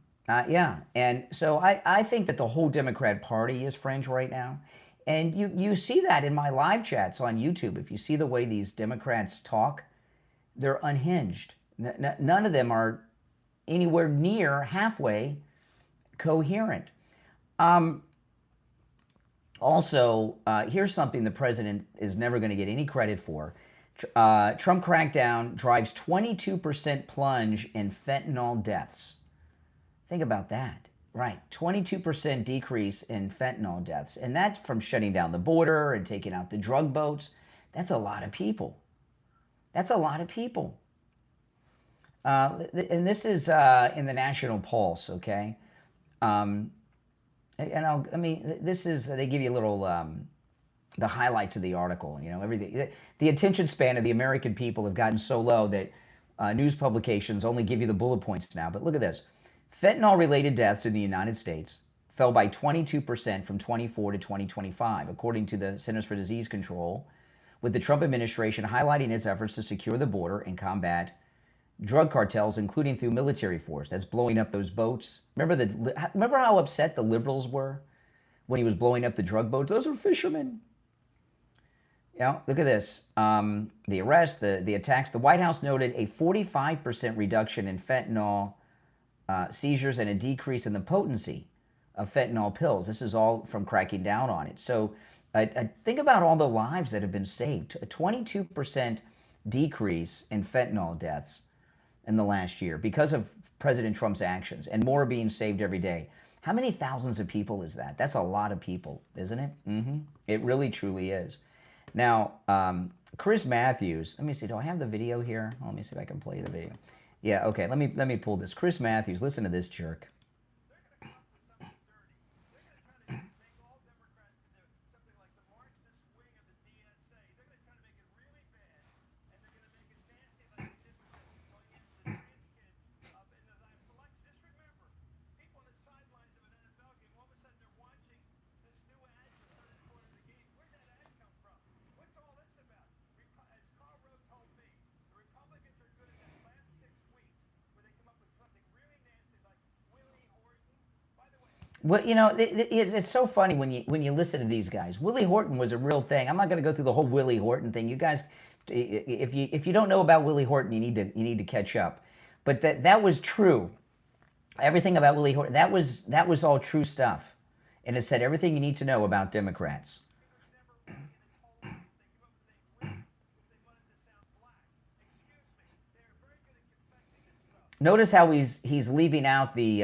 so I think that the whole Democrat Party is fringe right now. And you see that in my live chats on YouTube. If you see the way these Democrats talk, they're unhinged. None of them are anywhere near halfway coherent. Also, here's something the president is never going to get any credit for. Trump crackdown drives 22% plunge in fentanyl deaths. Think about that. Right, 22% decrease in fentanyl deaths. And that's from shutting down the border and taking out the drug boats. That's a lot of people. That's a lot of people. And this is in the National Pulse, okay? This is, they give you a little, the highlights of the article, you know, everything. The attention span of the American people have gotten so low that news publications only give you the bullet points now. But look at this. Fentanyl-related deaths in the United States fell by 22% from 24 to 2025, according to the Centers for Disease Control, with the Trump administration highlighting its efforts to secure the border and combat drug cartels, including through military force. That's blowing up those boats. Remember how upset the liberals were when he was blowing up the drug boats? Those are fishermen. Yeah, look at this. The arrest, the attacks. The White House noted a 45% reduction in fentanyl seizures and a decrease in the potency of fentanyl pills. This is all from cracking down on it. So think about all the lives that have been saved. A 22% decrease in fentanyl deaths in the last year because of President Trump's actions, and more being saved every day. How many thousands of people is that? That's a lot of people, isn't it? It really, truly is. Now, Chris Matthews, let me see, do I have the video here? Let me see if I can play the video. Yeah, okay, let me pull this. Chris Matthews, listen to this jerk. Well, you know, it's so funny when you listen to these guys. Willie Horton was a real thing. I'm not going to go through the whole Willie Horton thing. You guys, if you don't know about Willie Horton, you need to catch up. But that was true. Everything about Willie Horton, that was all true stuff, and it said everything you need to know about Democrats. Notice how he's leaving out the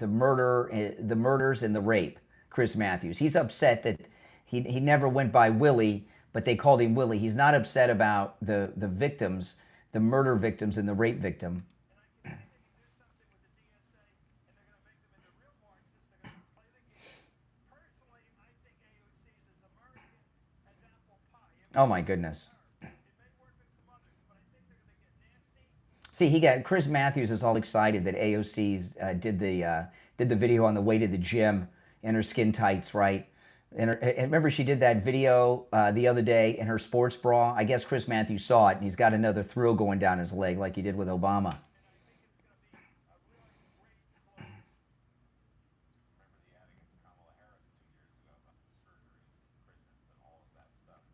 murders and the rape. Chris Matthews. He's upset that he never went by Willie, but they called him Willie. He's not upset about the victims, the murder victims and the rape victim. Oh my goodness. See, Chris Matthews is all excited that AOC's did the video on the way to the gym in her skin tights, right? And remember, she did that video the other day in her sports bra. I guess Chris Matthews saw it, and he's got another thrill going down his leg like he did with Obama.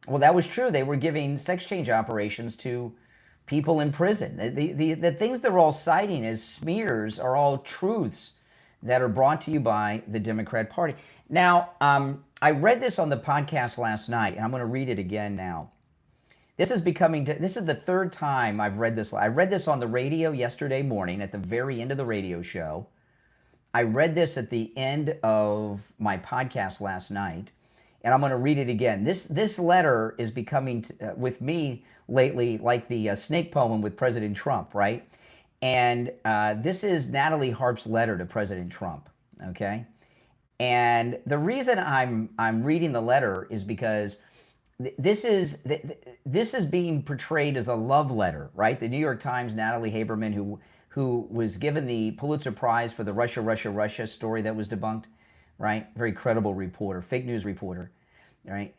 Well, that was true. They were giving sex change operations to people in prison. The things they're all citing as smears are all truths that are brought to you by the Democrat Party. Now, I read this on the podcast last night, and I'm going to read it again now. This is the third time I've read this. I read this on the radio yesterday morning at the very end of the radio show. I read this at the end of my podcast last night, and I'm going to read it again. This letter is becoming, with me lately, like the snake poem with President Trump, right? And this is Natalie Harp's letter to President Trump, okay? And the reason I'm reading the letter is because this is being portrayed as a love letter, right? The New York Times, Natalie Haberman, who was given the Pulitzer Prize for the Russia story that was debunked, right? Very credible reporter, fake news reporter, right?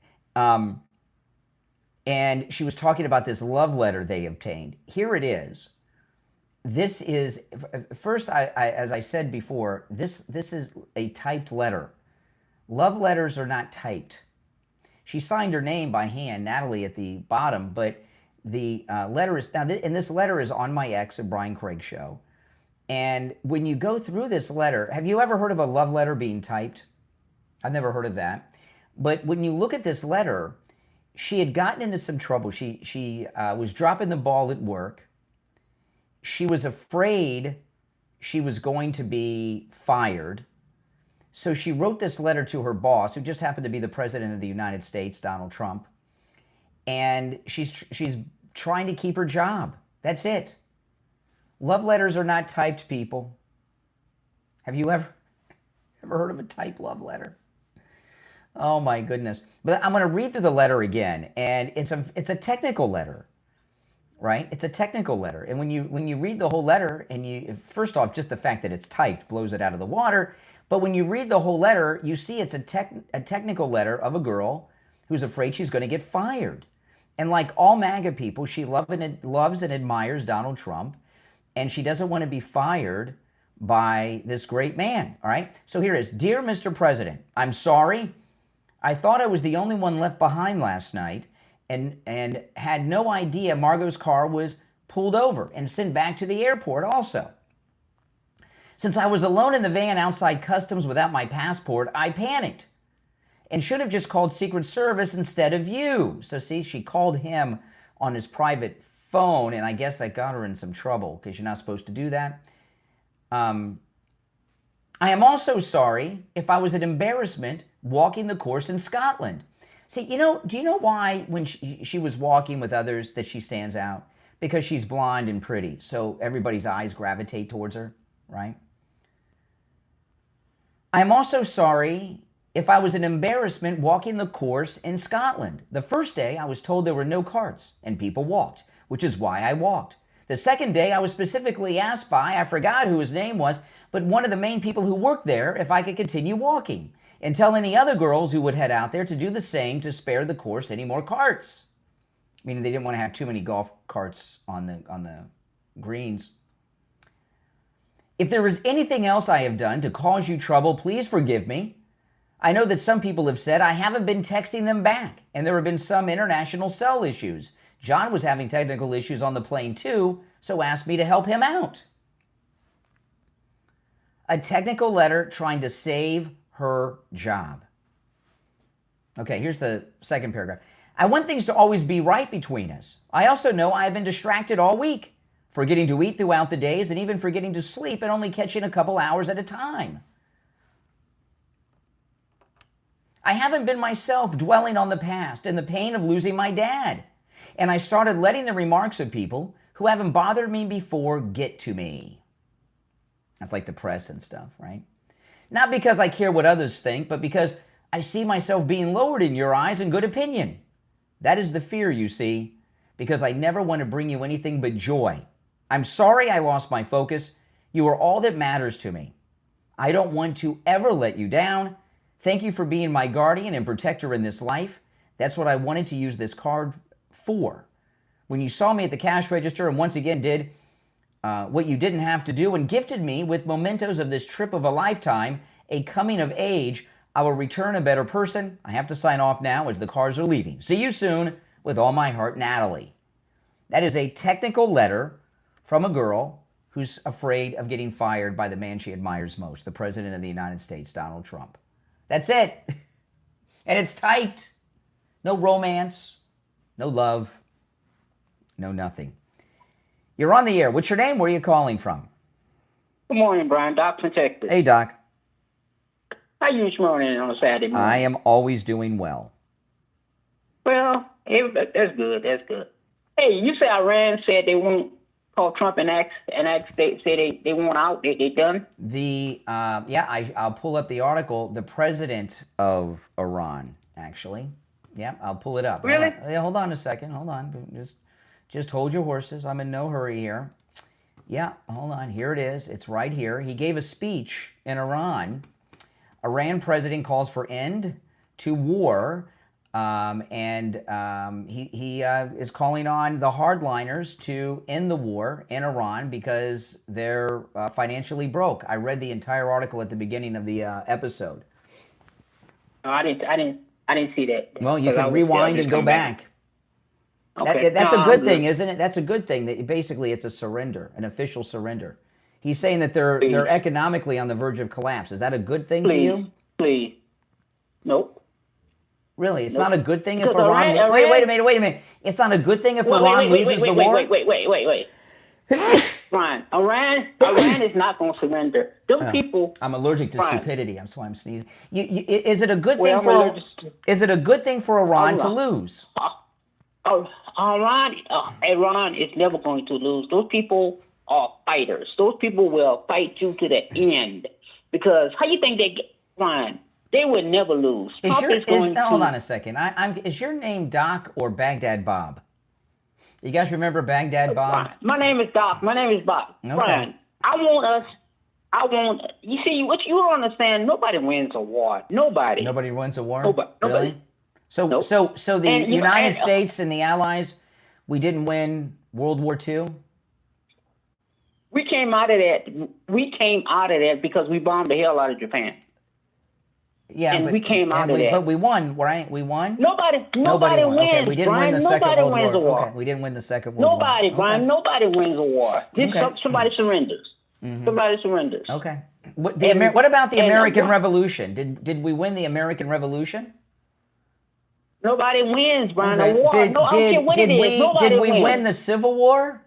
And she was talking about this love letter they obtained. Here it is. This is, first, as I said before, this is a typed letter. Love letters are not typed. She signed her name by hand, Natalie, at the bottom, but the letter is, now, and this letter is on my X, at Brian Craig Show. And when you go through this letter, have you ever heard of a love letter being typed? I've never heard of that. But when you look at this letter, she had gotten into some trouble. She was dropping the ball at work. She was afraid she was going to be fired. So she wrote this letter to her boss, who just happened to be the President of the United States, Donald Trump. And she's trying to keep her job. That's it. Love letters are not typed, people. Have you ever heard of a typed love letter? Oh my goodness. But I'm going to read through the letter again, and it's a technical letter, right? It's a technical letter. And when you read the whole letter, and first off, just the fact that it's typed blows it out of the water. But when you read the whole letter, you see it's a technical letter of a girl who's afraid she's going to get fired. And like all MAGA people, she loves and admires Donald Trump, and she doesn't want to be fired by this great man, all right? So here it is. Dear Mr. President, I'm sorry. I thought I was the only one left behind last night and had no idea Margot's car was pulled over and sent back to the airport also. Since I was alone in the van outside customs without my passport, I panicked and should have just called Secret Service instead of you. So see, she called him on his private phone, and I guess that got her in some trouble because you're not supposed to do that. I am also sorry if I was an embarrassment walking the course in Scotland. See, do you know why when she was walking with others that she stands out? Because she's blonde and pretty, so everybody's eyes gravitate towards her, right? I'm also sorry if I was an embarrassment walking the course in Scotland. The first day, I was told there were no carts and people walked, which is why I walked. The second day, I was specifically asked by, I forgot who his name was, but one of the main people who worked there if I could continue walking and tell any other girls who would head out there to do the same to spare the course any more carts. Meaning they didn't want to have too many golf carts on the greens. If there is anything else I have done to cause you trouble, please forgive me. I know that some people have said I haven't been texting them back, and there have been some international cell issues. John was having technical issues on the plane too, so asked me to help him out. A technical letter trying to save her job. Okay, here's the second paragraph. I want things to always be right between us. I also know I have been distracted all week, forgetting to eat throughout the days and even forgetting to sleep and only catching a couple hours at a time. I haven't been myself, dwelling on the past and the pain of losing my dad. And I started letting the remarks of people who haven't bothered me before get to me. That's like the press and stuff, right? Not because I care what others think, but because I see myself being lowered in your eyes in good opinion. That is the fear, you see, because I never want to bring you anything but joy. I'm sorry I lost my focus. You are all that matters to me. I don't want to ever let you down. Thank you for being my guardian and protector in this life. That's what I wanted to use this card for. When you saw me at the cash register and once again did what you didn't have to do and gifted me with mementos of this trip of a lifetime, a coming of age, I will return a better person. I have to sign off now as the cars are leaving. See you soon. With all my heart, Natalie. That is a technical letter from a girl who's afraid of getting fired by the man she admires most, the President of the United States, Donald Trump. That's it. And it's tight. No romance, no love, no nothing. You're on the air. What's your name? Where are you calling from? Good morning, Brian. Doc from Texas. Hey, Doc. How you this morning on a Saturday morning? I am always doing well. Well, that's good. That's good. Hey, you say Iran said they won't call Trump and say they won't out. They done? I'll pull up the article. The president of Iran, actually. Yeah, I'll pull it up. Really? Hold on a second. Hold on. Just hold your horses. I'm in no hurry here. Yeah, hold on. Here it is. It's right here. He gave a speech in Iran. Iran president calls for end to war. He is calling on the hardliners to end the war in Iran because they're financially broke. I read the entire article at the beginning of the episode. No, I didn't see that. Well, you can rewind and go back. Okay. That's a good thing, isn't it? That's a good thing. That basically it's a surrender, an official surrender. He's saying that they're economically on the verge of collapse. Is that a good thing to you? Please. Nope. Really? It's not a good thing if Iran... Wait a minute. It's not a good thing if Iran loses the war? Wait. Brian, Iran is not going to surrender. Those people... I'm allergic to stupidity. That's why I'm sneezing. Is it a good thing for... Is it a good thing for Iran to lose? Iran is never going to lose. Those people are fighters. Those people will fight you to the end. Because how you think they get... Brian... They would never lose. Hold on a second. Is your name Doc or Baghdad Bob? You guys remember Baghdad Bob? My name is Doc. My name is Bob. Okay. Brian, you see, what you don't understand, nobody wins a war. Nobody. Nobody wins a war? Nobody. Really? So the United States and the Allies, we didn't win World War II? We came out of that because we bombed the hell out of Japan. Yeah, we came out of that. But we won, right? We won? Nobody wins, Okay, we didn't Brian. win the Second World War. War. Okay, we didn't win the Second World War. Brian. Nobody wins a war. Somebody surrenders. Somebody surrenders. Okay. What about the and American what- Revolution? Did we win the American Revolution? Nobody wins, Brian. Okay. A war. No, I don't care what it is. Nobody did we wins. win the Civil War?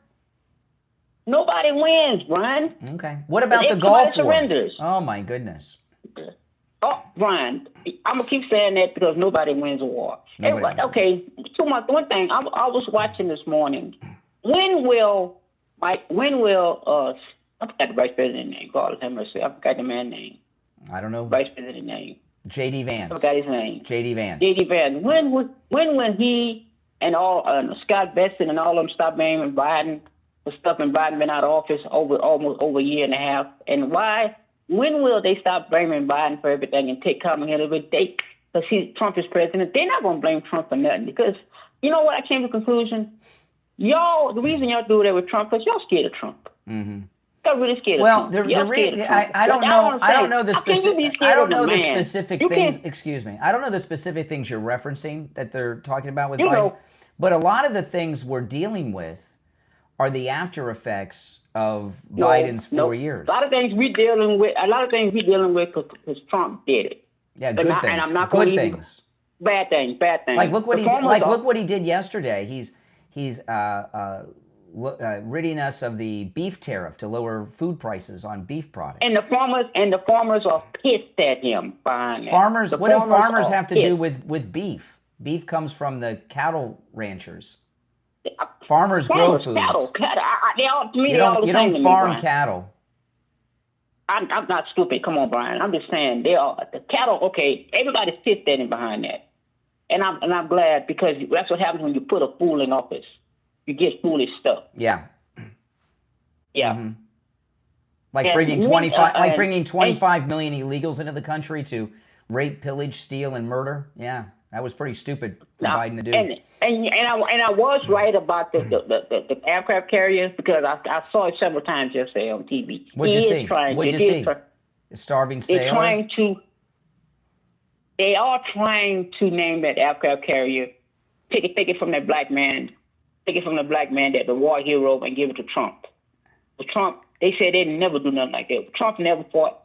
Nobody wins, Brian. Okay. What about the If Gulf somebody War? surrenders. Oh my goodness. Oh, Brian, I'm gonna keep saying that because nobody wins a war. Nobody Everybody, wins. okay, one thing I was watching this morning. When will I forgot the vice president name. God have mercy. I forgot the man's name. I don't know. Vice president name. J.D. I Vance. forgot his name. J.D. Vance. J.D. Vance. When he and all Scott Besson and all of them stop blaming Biden for stuff and Biden been out of office almost over a year and a half? And why? When will they stop blaming Biden for everything and take coming here every day? Because Trump is president. They're not going to blame Trump for nothing. Because you know what? I came to the conclusion. The reason y'all do that with Trump is y'all scared of Trump. Mm-hmm. Y'all really scared of Well, Trump. I don't know. I don't know the specific. I don't know the specific You things. can't- Excuse me. I don't know the specific things you're referencing that they're talking about with You Biden. know. But a lot of the things we're dealing with are the after effects of No, Biden's 4 no. years. A lot of things we dealing with because Trump did it. Yeah, good things. And I'm not Good gonna even- things. Bad things. Like look what The he did. farmers Like are- look what he did yesterday. He's ridding us of the beef tariff to lower food prices on beef products. And the farmers are pissed at him behind that. Farmers. The What do farmers are have to do pissed. with beef? Beef comes from the cattle ranchers. Farmers grow foods. Cattle. They all, to me, You they all don't. the You same don't to me, farm Brian. cattle. I'm not stupid. Come on, Brian. I'm just saying they are the cattle. Okay, everybody's pissed at him behind that, and I'm glad because that's what happens when you put a fool in office. You get foolish stuff. Yeah. Yeah. Mhm. Like And bringing we- 25. Like and- bringing 25 million illegals into the country to rape, pillage, steal, and murder. Yeah, that was pretty stupid for Now, Biden to do. And I was right about the aircraft carriers because I saw it several times yesterday on TV. What'd you He is see? trying- What'd you it is see? try- The starving They're sailor. trying to. They are trying to name that aircraft carrier, take it from that black man, that the war hero, and give it to Trump. But Trump, they said they'd never do nothing like that. Trump never fought.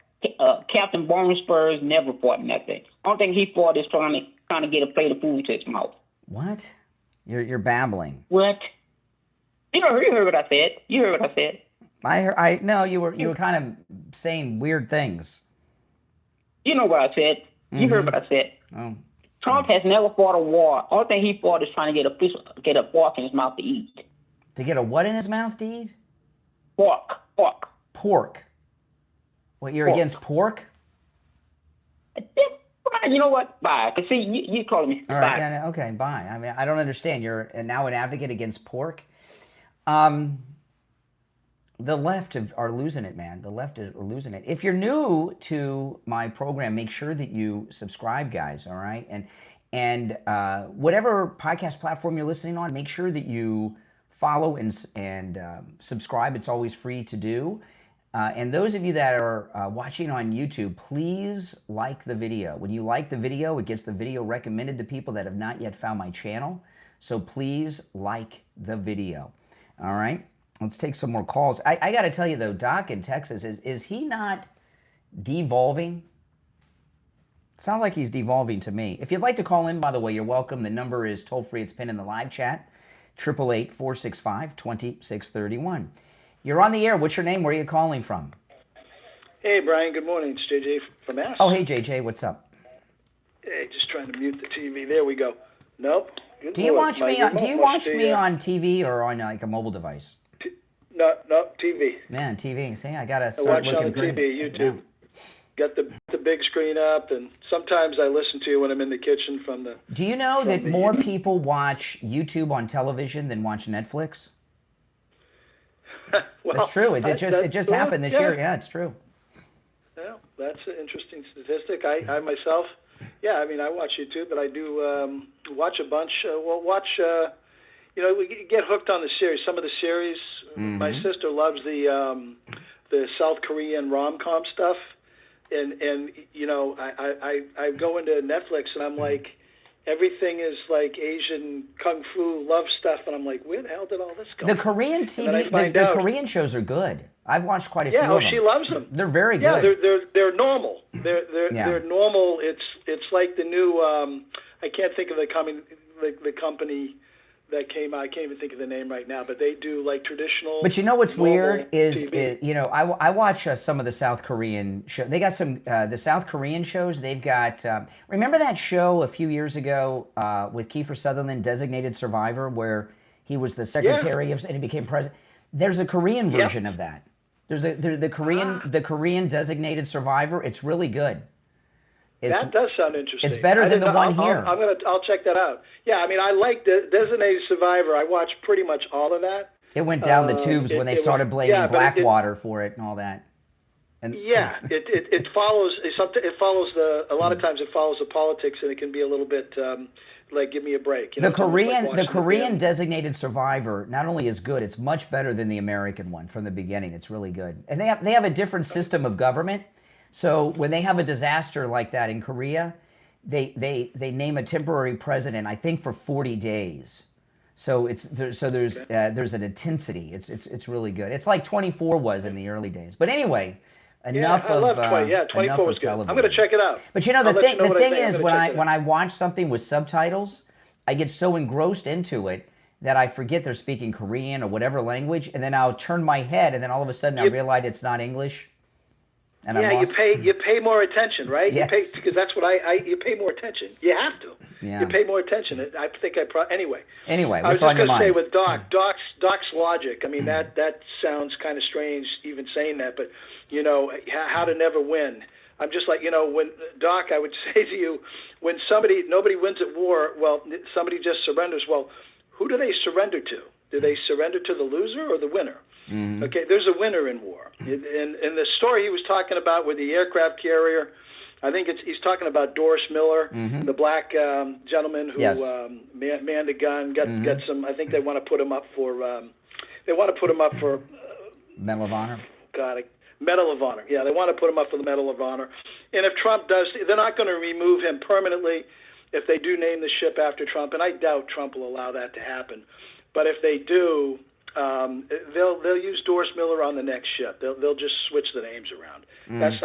Captain Barnes Spurs never fought nothing. Only thing he fought is trying to get a plate of food to his mouth. What? You're babbling. What? You heard what I said. You heard what I said. I no, you were kind of saying weird things. You know what I said. You heard what I said. Oh. Trump has never fought a war. Only thing he fought is trying to get a fork in his mouth to eat. To get a what in his mouth to eat? Fork. Pork. What, you're Pork. against pork? You know what? Bye. See, you calling me. All Bye. right. Yeah, okay. Bye. I mean, I don't understand. You're now an advocate against pork. The left are losing it, man. The left are losing it. If you're new to my program, make sure that you subscribe, guys. All right, and whatever podcast platform you're listening on, make sure that you follow and subscribe. It's always free to do. And those of you that are watching on YouTube, please like the video. When you like the video, it gets the video recommended to people that have not yet found my channel. So please like the video. All right, let's take some more calls. I got to tell you though, Doc in Texas, is he not devolving? Sounds like he's devolving to me. If you'd like to call in, by the way, you're welcome. The number is toll free. It's pinned in the live chat, 888-465-2631. You're on the air. What's your name? Where are you calling from? Hey, Brian. Good morning. It's JJ from Ask. Oh, hey, JJ. What's up? Hey, just trying to mute the TV. There we go. Nope. Good Do you Lord, watch my me? Do remote you must watch be, me on TV or on like a mobile device? No, TV. Man, TV. See, I gotta I start watch looking on the great. TV, YouTube. Got the big screen up, and sometimes I listen to you when I'm in the kitchen from the. Do you know that the- more people watch YouTube on television than watch Netflix? Well, That's true. It just happened this year. Yeah, it's true. Yeah, that's an interesting statistic. I myself, I mean, I watch YouTube, but I do watch a bunch. We get hooked on the series. Some of the series, my sister loves the South Korean rom-com stuff, and I go into Netflix and I'm like, everything is like Asian kung fu love stuff, and I'm like, where the hell did all this go? The Korean And then I TV, find the out- Korean shows are good. I've watched quite a few Yeah, of them. she loves them. They're very Yeah, good. they're normal. Yeah. They're normal. It's like the new I can't think of the company that came out. I can't even think of the name right now, but they do like traditional. But you know what's normal weird is, TV. you know, I watch some of the South Korean shows. They got some the South Korean shows. They've got remember that show a few years ago with Kiefer Sutherland, Designated Survivor, where he was the secretary of and he became president. There's a Korean version of that. There's the Korean Designated Survivor. It's really good. That does sound interesting. It's better than the one here. I'll check that out. Yeah, I mean, I like Designated Survivor. I watched pretty much all of that. It went down the tubes when they started blaming Blackwater for it and all that. And it follows. It follows a lot of times it follows the politics, and it can be a little bit like give me a break. You know, the Korean Designated Survivor not only is good, it's much better than the American one from the beginning. It's really good, and they have a different system of government. So when they have a disaster like that in Korea, they name a temporary president, I think, for 40 days. So there's an intensity. It's really good. It's like 24 was in the early days. But anyway, enough I love 24 was good. television. I'm going to check it out. But you know, the thing is, when I watch something with subtitles, I get so engrossed into it that I forget they're speaking Korean or whatever language, and then I'll turn my head, and then all of a sudden I realize it's not English. And you pay more attention, right? Yes. You pay, because that's what you pay more attention. You have to. Yeah. You pay more attention. I think anyway. Anyway, I was what's on just your going to say mind? with Doc's logic. I mean that sounds kind of strange even saying that, but you know how to never win. I'm just like, you know, when Doc, I would say to you, when nobody wins at war, well, somebody just surrenders. Well, who do they surrender to? Do they surrender to the loser or the winner? Mm-hmm. Okay, there's a winner in war. In the story he was talking about with the aircraft carrier, I think he's talking about Doris Miller, the black gentleman who manned a gun, got some. I think they want to put him up for. Medal of Honor. Medal of Honor. Yeah, they want to put him up for the Medal of Honor. And if Trump does, they're not going to remove him permanently if they do name the ship after Trump, and I doubt Trump will allow that to happen. But if they do, they'll use Doris Miller on the next ship. They'll just switch the names around. That's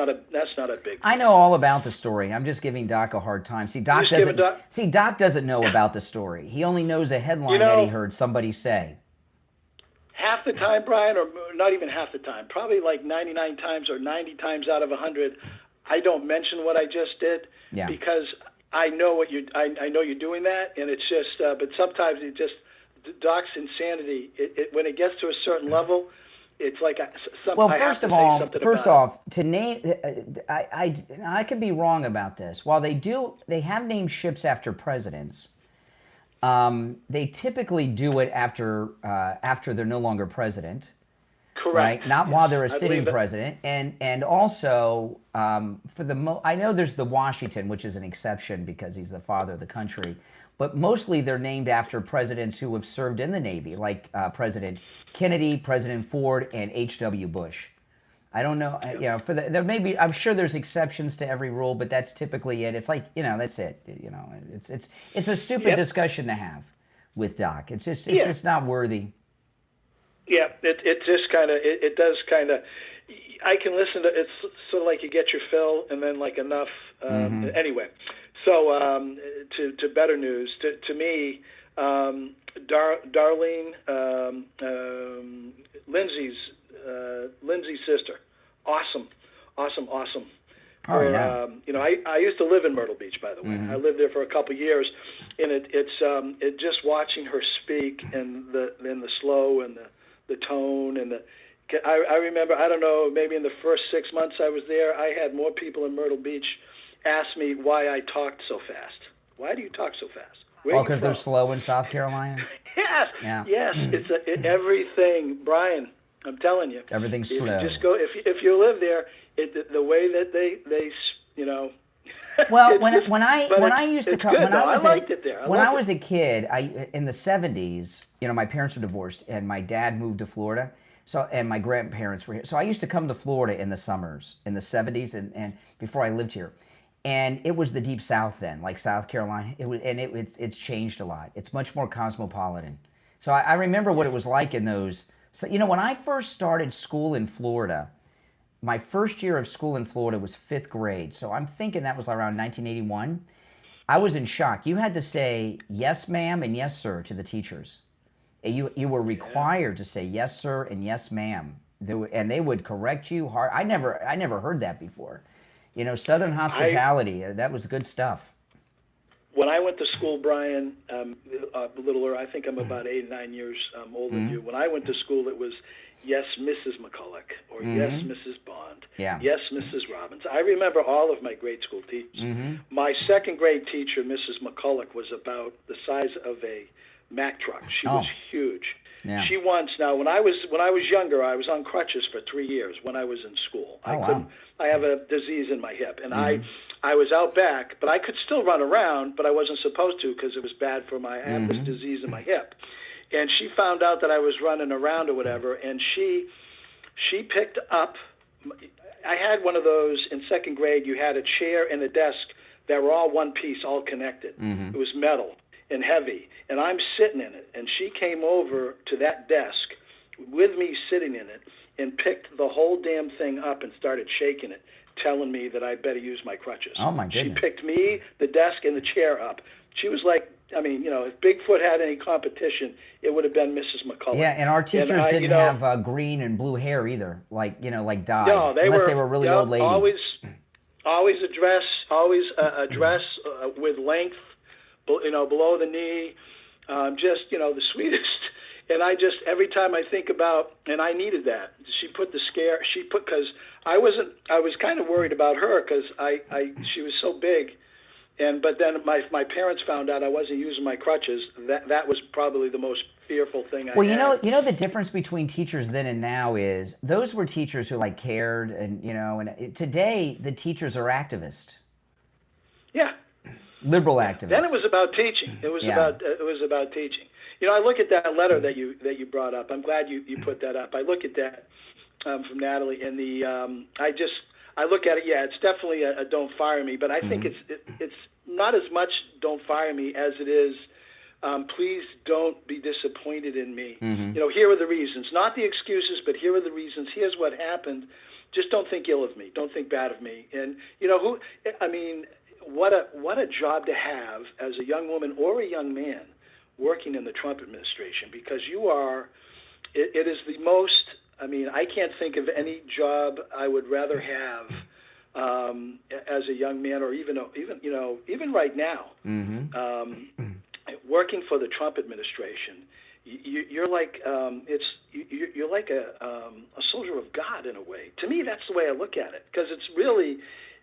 not a big. I know all about the story. I'm just giving Doc a hard time. Doc doesn't know about the story. He only knows a headline that he heard somebody say. Half the time, Brian, or not even half the time, probably like 99 times or 90 times out of 100, I don't mention what I just did because I know I know you're doing that, and it's just. But sometimes it just. Doc's insanity. When it gets to a certain level, it's like first off, to name, I could be wrong about this. While they have named ships after presidents. They typically do it after they're no longer president. Correct. Right? Not while they're a sitting president, and also I know there's the Washington, which is an exception because he's the father of the country. But mostly they're named after presidents who have served in the Navy, like President Kennedy, President Ford, and H.W. Bush. I don't know, there may be. I'm sure there's exceptions to every rule, but that's typically it. It's like that's it. It's a stupid discussion to have with Doc. It's just not worthy. Yeah, it just kind of it does kind of. I can listen to it's sort of like you get your fill and then like enough. Anyway. So to better news, to me, Darlene, Lindsay's sister, awesome. I used to live in Myrtle Beach, by the way. I lived there for a couple of years, and it's just watching her speak and the slow and the tone and I remember, I don't know, maybe in the first 6 months I was there, I had more people in Myrtle Beach asked me why I talked so fast. Why do you talk so fast? Because they're slow in South Carolina? Yes. Yeah. Yes. It's everything, Brian. I'm telling you. Everything's slow. Just go if you live there. The way that they Well, when I used to come, when I liked it there. When I was a kid, in the 70s, my parents were divorced, and my dad moved to Florida. So, and my grandparents were here. So I used to come to Florida in the summers in the 70s and before I lived here. And it was the deep South then, like South Carolina. It's changed a lot. It's much more cosmopolitan. So I remember what it was like in those So, when I first started school in Florida, my first year of school in Florida was 5th grade. So I'm thinking that was around 1981. I was in shock. You had to say yes, ma'am, and yes, sir to the teachers. You were required to say yes, sir, and yes, ma'am. And they would correct you hard. I never heard that before. Southern hospitality, that was good stuff. When I went to school, Brian, a little early, I think I'm about 8 or 9 years older than you. When I went to school, it was yes, Mrs. McCulloch, or yes, Mrs. Bond, yes, Mrs. Robbins. I remember all of my grade school teachers. My 2nd grade teacher, Mrs. McCulloch, was about the size of a Mack truck. She was huge. Yeah. She once, now when I was younger, I was on crutches for 3 years when I was in school. I have a disease in my hip, and I was out back, but I could still run around, but I wasn't supposed to because it was bad for I had this disease in my hip. And she found out that I was running around or whatever, and she picked up, I had one of those in 2nd grade, you had a chair and a desk that were all one piece, all connected. It was metal and heavy, and I'm sitting in it, and she came over to that desk with me sitting in it and picked the whole damn thing up and started shaking it, telling me that I better use my crutches. Oh, my goodness. She picked me, the desk, and the chair up. She was like, if Bigfoot had any competition, it would have been Mrs. McCulloch. Yeah, and our teachers didn't have green and blue hair either, like dyed. No, unless they were really old ladies. Always a dress with length, below the knee, just the sweetest. And every time I think about, and I needed that. Because I was kind of worried about her because she was so big. But then my parents found out I wasn't using my crutches. That was probably the most fearful thing I had. Well, the difference between teachers then and now is those were teachers who cared, and today the teachers are activists. Yeah. Liberal activists. Then it was about teaching. It was about teaching. I look at that letter that you brought up. I'm glad you put that up. I look at that from Natalie, and I look at it. Yeah, it's definitely a don't fire me, but I think it's not as much don't fire me as it is please don't be disappointed in me. Here are the reasons, not the excuses, but here are the reasons. Here's what happened. Just don't think ill of me. Don't think bad of me. And what a job to have as a young woman or a young man working in the Trump administration, because it is the most. I can't think of any job I would rather have as a young man, or even right now, working for the Trump administration. You're like you're like a soldier of God in a way. To me, that's the way I look at it, because it's really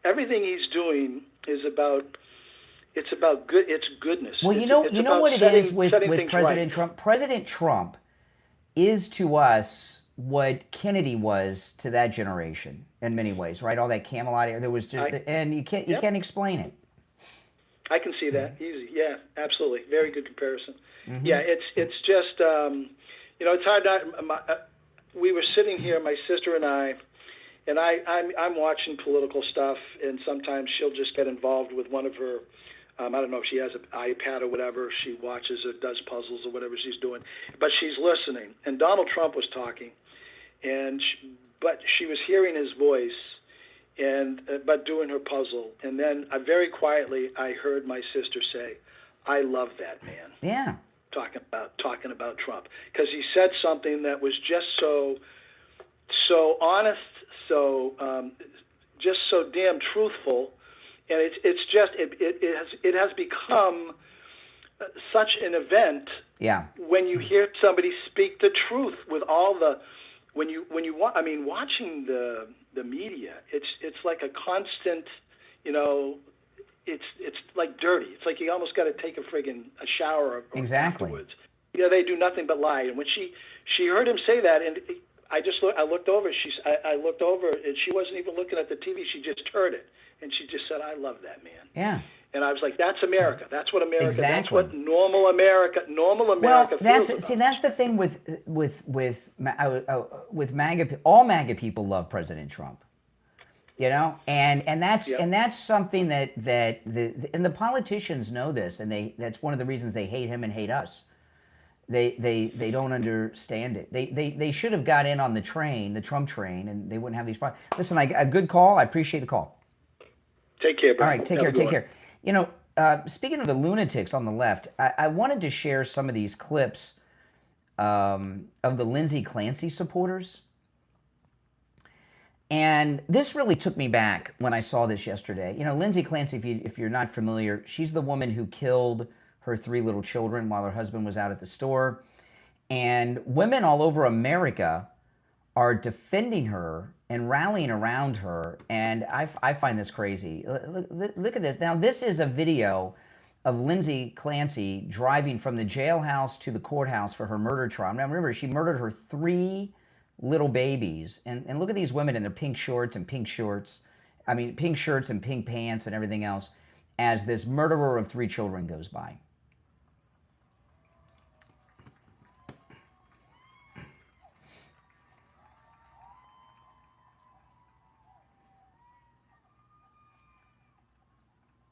everything he's doing is about. It's about good. It's goodness. Well, you know what it is with President Trump. President Trump is to us what Kennedy was to that generation in many ways, right? All that Camelot era, there was just, and you can't explain it. I can see that easy. Yeah, absolutely. Very good comparison. Yeah, it's just it's hard not. We were sitting here, my sister and I'm watching political stuff, and sometimes she'll just get involved with one of her. I don't know if she has an iPad or whatever. She watches or does puzzles or whatever she's doing, but she's listening. And Donald Trump was talking, but she was hearing his voice, but doing her puzzle. And then very quietly, I heard my sister say, "I love that man." Yeah. Talking about Trump, because he said something that was just so honest, just so damn truthful. And it has become such an event. Yeah. When you hear somebody speak the truth with all the, watching the media, it's like a constant, it's like dirty. It's like you almost got to take a shower afterwards. They do nothing but lie. And when she heard him say that, and I looked over. I looked over, and she wasn't even looking at the TV. She just heard it. And she just said, "I love that man." Yeah. And I was like, "That's America. That's what America. Exactly. That's what normal America feels about." That's the thing with MAGA. All MAGA people love President Trump. And that's something that the politicians know this, and that's one of the reasons they hate him and hate us. They don't understand it. They should have got in on the train, the Trump train, and they wouldn't have these problems. Listen, a good call. I appreciate the call. Take care, bro. All right, take Have a care. good Take one. care. You know, speaking of the lunatics on the left, I wanted to share some of these clips of the Lindsay Clancy supporters. And this really took me back when I saw this yesterday. You know, Lindsay Clancy, if you're not familiar, she's the woman who killed her 3 little children while her husband was out at the store. And women all over America are defending her and rallying around her. And I find this crazy. Look at this. Now, this is a video of Lindsay Clancy driving from the jailhouse to the courthouse for her murder trial. Now, remember, she murdered her 3 little babies. And look at these women in their pink shorts and pink shorts. I mean, pink shirts and pink pants and everything else as this murderer of 3 children goes by.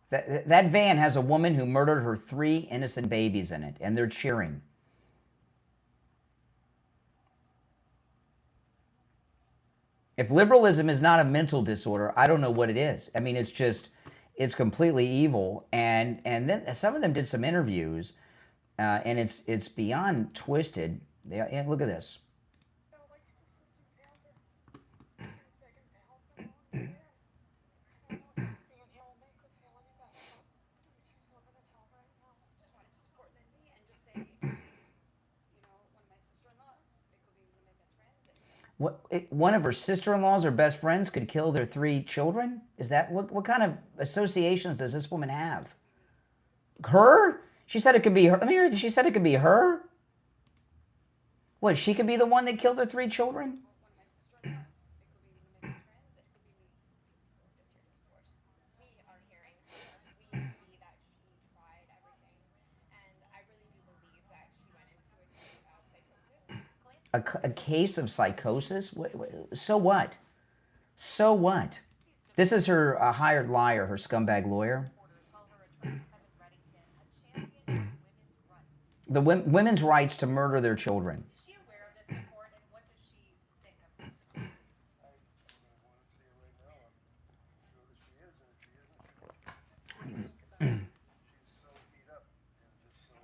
That van has a woman who murdered her 3 innocent babies in it, and they're cheering. If liberalism is not a mental disorder, I don't know what it is. I mean, it's completely evil. And then some of them did some interviews, and it's beyond twisted. Look at this. One of her sister-in-laws or best friends could kill their 3 children? Is that what kind of associations does this woman have? Her? She said it could be her. Let me hear. She said it could be her. What? She could be the one that killed her 3 children? A case of psychosis? So what? So what? This is her hired liar, her scumbag lawyer. The women's rights to murder their children. Is she aware of this report, and what does she think of this? I want to say it right now. I'm sure that she is, and if she isn't, she's so beat up and just so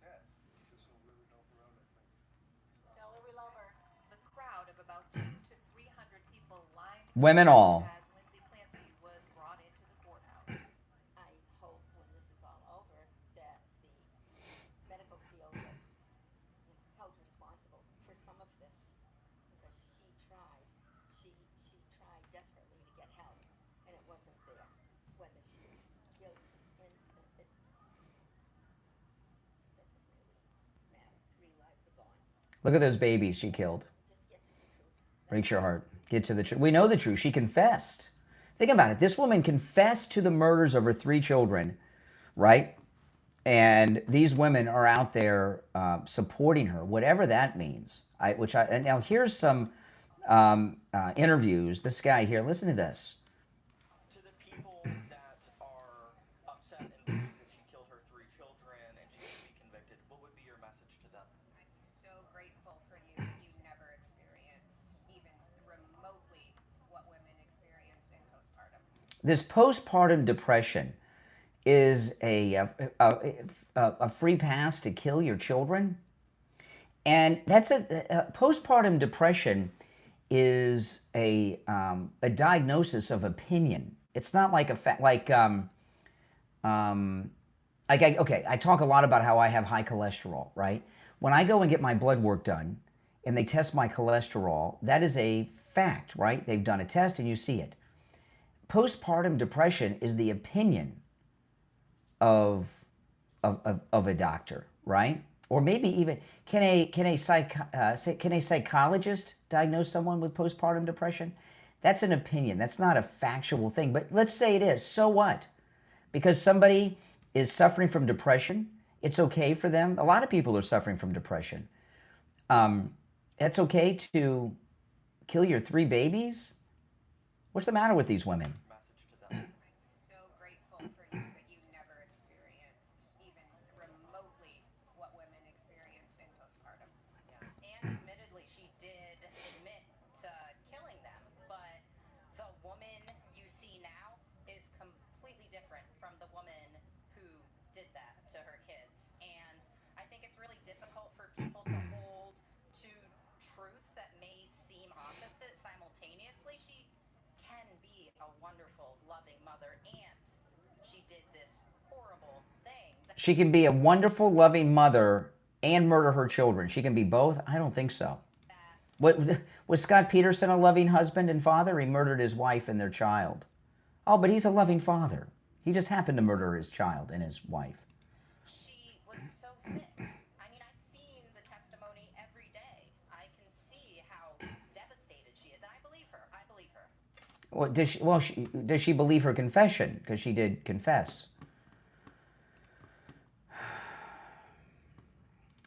sad. Just so really don't around that thing. Tell her we love her. The crowd of about 200 to 300 people lined Women all. as Lindsay Clancy was brought into the courthouse. I hope when this is all over that the medical field gets held responsible for some of this, because she tried desperately to get help, and it wasn't there. Whether she was guilty, innocent, it doesn't really matter. 3 lives are gone. Look at those babies she killed. Just get to the truth. Breaks your heart. Get to the truth. We know the truth. She confessed. Think about it. This woman confessed to the murders of her 3 children, right? And these women are out there supporting her, whatever that means. And now here's some interviews. This guy here, listen to this. To the people that are upset and believe that she killed her 3 children and she should be convicted, what would be your message to them? I'm so grateful for you that you never experienced even remotely what women experienced in postpartum. This postpartum depression is a free pass to kill your children. And that's postpartum depression is a diagnosis of opinion. It's not like I talk a lot about how I have high cholesterol, right? When I go and get my blood work done and they test my cholesterol, that is a fact, right? They've done a test and you see it. Postpartum depression is the opinion of a doctor, right? Or maybe even can a psychologist diagnose someone with postpartum depression? That's an opinion. That's not a factual thing. But let's say it is. So what? Because somebody is suffering from depression, it's okay for them. A lot of people are suffering from depression. It's okay to kill your 3 babies? What's the matter with these women? Message to them. So grateful for you that you never experienced even remotely did this horrible thing. She can be a wonderful, loving mother and murder her children. She can be both? I don't think so. What, was Scott Peterson a loving husband and father? He murdered his wife and their child. Oh, but he's a loving father. He just happened to murder his child and his wife. She was so sick. I mean, I've seen the testimony every day. I can see how devastated she is, and I believe her. I believe her. Does she believe her confession? Because she did confess.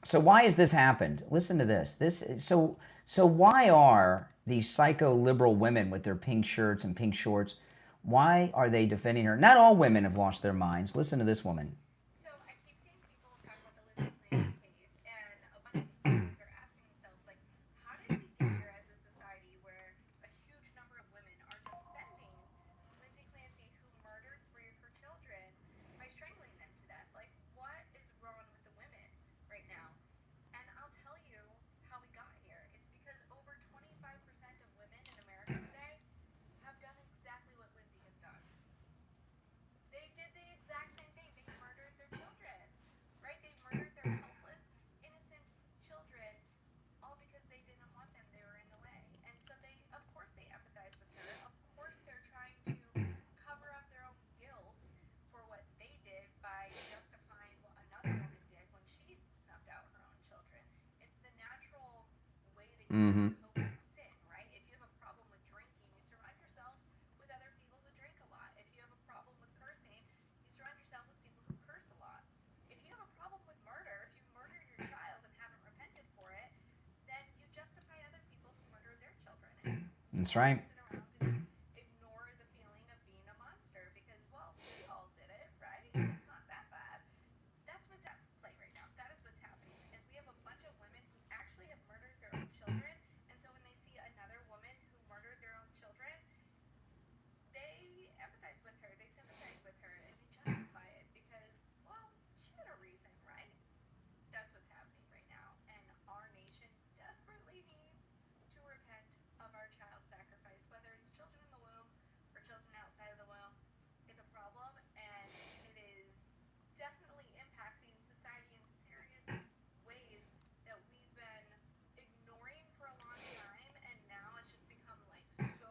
So why has this happened? Listen to this. So why are these psycho-liberal women with their pink shirts and pink shorts, why are they defending her? Not all women have lost their minds. Listen to this woman. So I keep seeing people talk about the Lindsay Clancy case, and a bunch of conservatives are asking themselves, like, how did we get here as a society where a huge number of women are defending Lindsay Clancy, who murdered 3 of her children by strangling them to death? Like, what is wrong with the women right now? And I'll tell you how we got here. It's because over 25% of women in America today have done exactly what Lindsay has done. They did the exact same thing. They murdered their children, right? They murdered their helpless, innocent children, all because they didn't want them. They were in the way. And so they, of course, they empathize with her. Of course, they're trying to cover up their own guilt for what they did by justifying what another woman did when she snuffed out her own children. It's the natural way that you cope with sin, right? If you have a problem with drinking, you surround yourself with other people who drink a lot. If you have a problem with cursing, you surround yourself with people who curse a lot. If you have a problem with murder, if you murdered your child and haven't repented for it, then you justify other people who murdered their children. And That's right. sit around and ignore the feeling of being a monster because, well, we all did it, right? So it's not that bad. That's what's at play right now. That is what's happening. Is we have a bunch of women who actually have murdered their own children, and so when they see another woman who murdered their own children, they empathize with her, they sympathize with her, and they justify it because, well, she had a reason, right? That's what's happening right now. And our nation desperately needs to repent of our child sacrifice, whether it's children in the womb or children outside of the womb. It's a problem, and it is definitely impacting society in serious ways that we've been ignoring for a long time, and now it's just become like so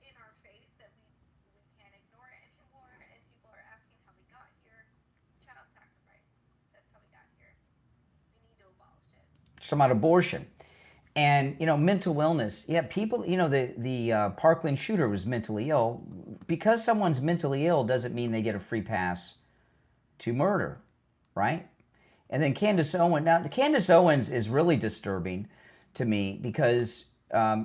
in our face that we can't ignore it anymore, and people are asking how we got here. Child sacrifice. That's how we got here. We need to abolish it. Some about abortion. And, mental illness. Yeah, people, the Parkland shooter was mentally ill. Because someone's mentally ill doesn't mean they get a free pass to murder, right? And then Candace Owens. Now, Candace Owens is really disturbing to me because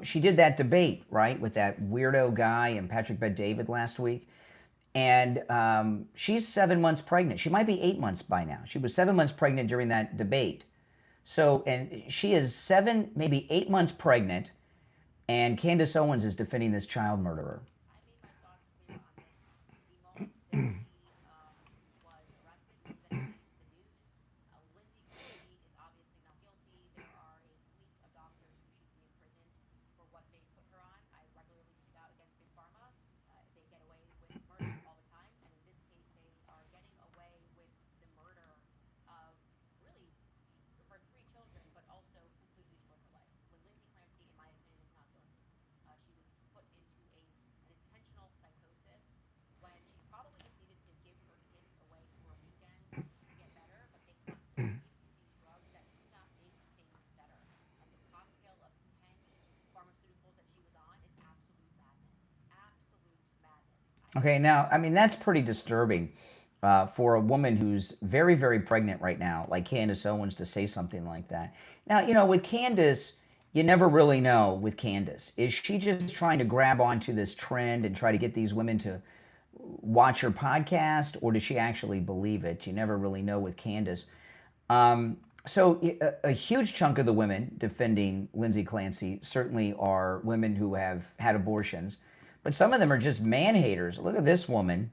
she did that debate, right, with that weirdo guy and Patrick Bet-David last week. And she's 7 months pregnant. She might be 8 months by now. She was 7 months pregnant during that debate. So, and she is 7, maybe 8 months pregnant, and Candace Owens is defending this child murderer. Okay, now, I mean, that's pretty disturbing for a woman who's very, very pregnant right now, like Candace Owens, to say something like that. Now, with Candace, you never really know with Candace. Is she just trying to grab onto this trend and try to get these women to watch her podcast, or does she actually believe it? You never really know with Candace. So a huge chunk of the women defending Lindsay Clancy certainly are women who have had abortions. But some of them are just man-haters. Look at this woman.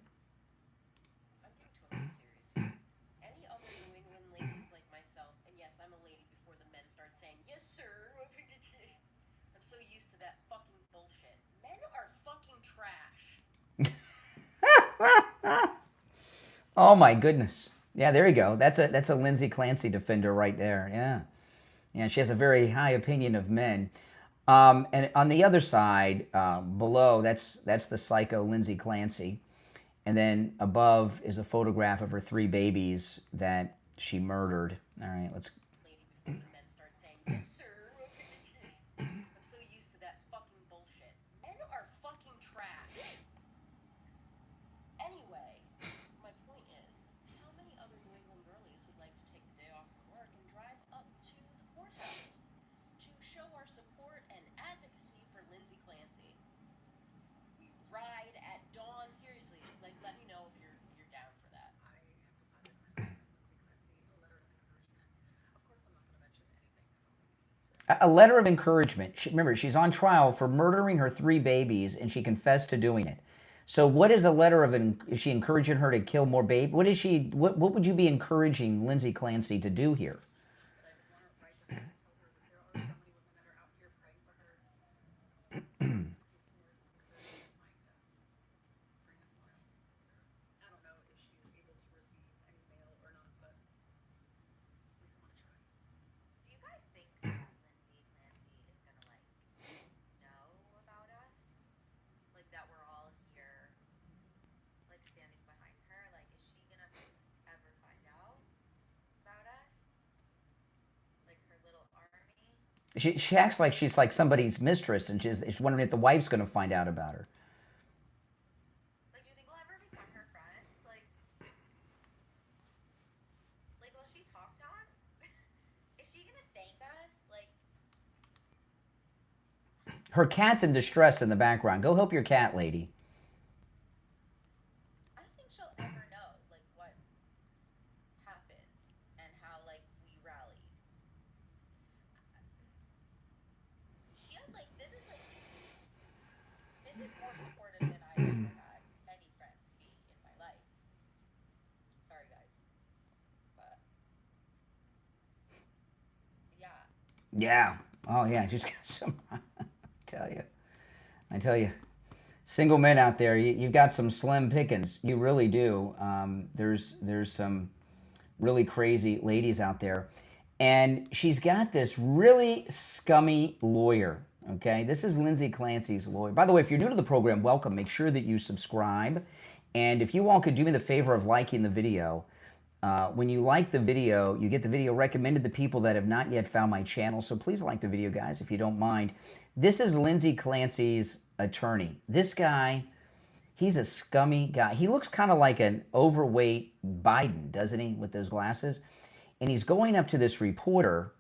I'm being totally serious. Any other New England ladies like myself, and yes, I'm a lady before the men start saying, yes, sir. I'm so used to that fucking bullshit. Men are fucking trash. Oh my goodness. Yeah, there you go. That's a Lindsay Clancy defender right there. Yeah. Yeah, she has a very high opinion of men. And on the other side, below, that's the psycho Lindsay Clancy. And then above is a photograph of her 3 babies that she murdered. All right, let's... Lady before the men start saying, yes, sir. I'm so used to that fucking bullshit. Men are fucking trash. Anyway, my point is, how many other New England girlies would like to take the day off from work and drive up to the courthouse to show our support and advocacy for Lindsay Clancy? We ride at dawn. Seriously, like, let me know if you're down for that. A letter of encouragement. Remember, she's on trial for murdering her 3 babies, and she confessed to doing it. So what is a letter of... is she encouraging her to kill more babies? What would you be encouraging Lindsay Clancy to do here? Do you guys think that Lindsay Clancy is gonna like know about us? Like that we're all here, like standing behind her? Like, is she gonna ever find out about us? Like her little army? She acts like she's like somebody's mistress, and she's wondering if the wife's going to find out about her. Like, do you think we'll ever become her friends? Like will she talk to us? Is she gonna thank us? Like, Her cat's in distress in the background. Go help your cat, lady. I don't think she'll ever know, like, what happened and how, like, we rallied. She has, like, this is more supportive than I've ever had any friends be in my life. Sorry, guys. But, yeah. Yeah. Oh, yeah. She's got some... I tell you. Single men out there, you've got some slim pickings. You really do. There's some really crazy ladies out there. And she's got this really scummy lawyer, okay? This is Lindsay Clancy's lawyer. By the way, if you're new to the program, welcome. Make sure that you subscribe. And if you all could do me the favor of liking the video, when you like the video, you get the video recommended to people that have not yet found my channel. So please like the video, guys, if you don't mind. This is Lindsay Clancy's attorney. This guy, he's a scummy guy. He looks kind of like an overweight Biden, doesn't he, with those glasses? And he's going up to this reporter,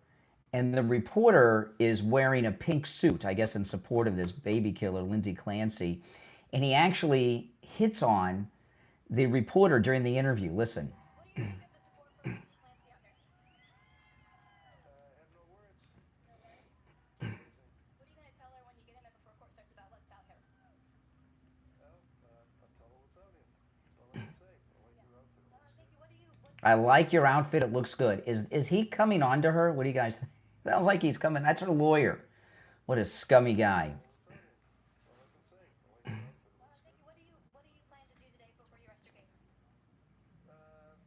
and the reporter is wearing a pink suit, I guess in support of this baby killer, Lindsay Clancy. And he actually hits on the reporter during the interview. Listen. What do you think of the support for Lindsay Clancy out there? I have no words. What are you going to tell her when you get in there before court starts about what's out here? Well, I'll tell her what's out here. That's all I can say. I like your outfit. It looks Thank you. good. I like your outfit. It looks good. Is he coming on to her? What do you guys think? Sounds like he's coming. That's her lawyer. What a scummy guy. That's all I can say. I like your outfit. It looks Thank you. What do you plan to do today before you rest your case?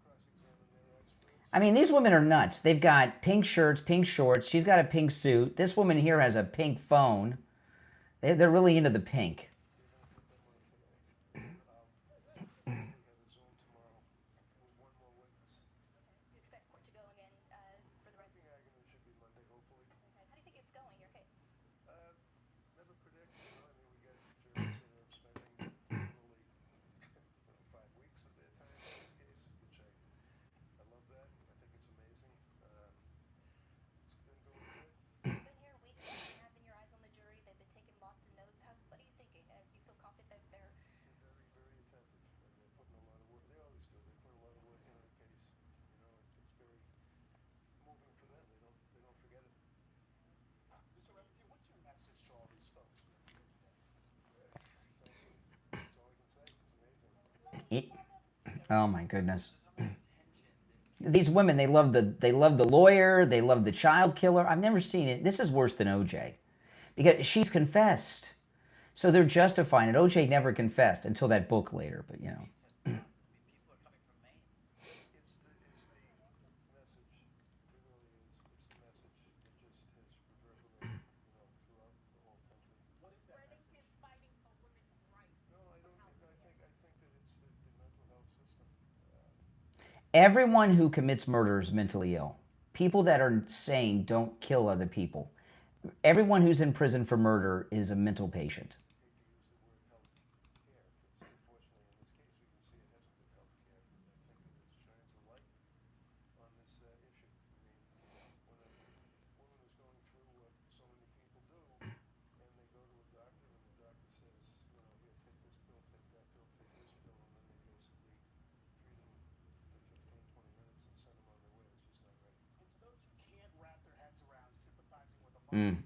Cross-examine the experts. I mean, these women are nuts. They've got pink shirts, pink shorts. She's got a pink suit. This woman here has a pink phone. They're really into the pink. We have a Zoom tomorrow with one more witness. Do you expect court to go again for the rest? The argument should be Monday, hopefully. Okay. How do you think it's going, your case? Never predict, you know. I mean, we got jurors that are spending literally 5 weeks of their time in this case, which I love that. I think it's amazing. It's been going good. You've been here a week now and having your eyes on the jury. They've been taking lots of notes. What are you thinking? Do you feel confident that they're... They're very, very attentive, and they're putting a lot of work. They always do. They put a lot of work into the case. You know, it's very moving for them. They don't forget it. Mr. Wesley, what's your message to all these folks? That's all I can say. It's amazing. Oh my goodness. These women, they love the lawyer, they love the child killer. I've never seen it. This is worse than OJ. Because she's confessed. So they're justifying it. OJ never confessed until that book later, but you know. People are coming from Maine. Everyone who commits murder is mentally ill. People that are sane don't kill other people. Everyone who's in prison for murder is a mental patient. Mm.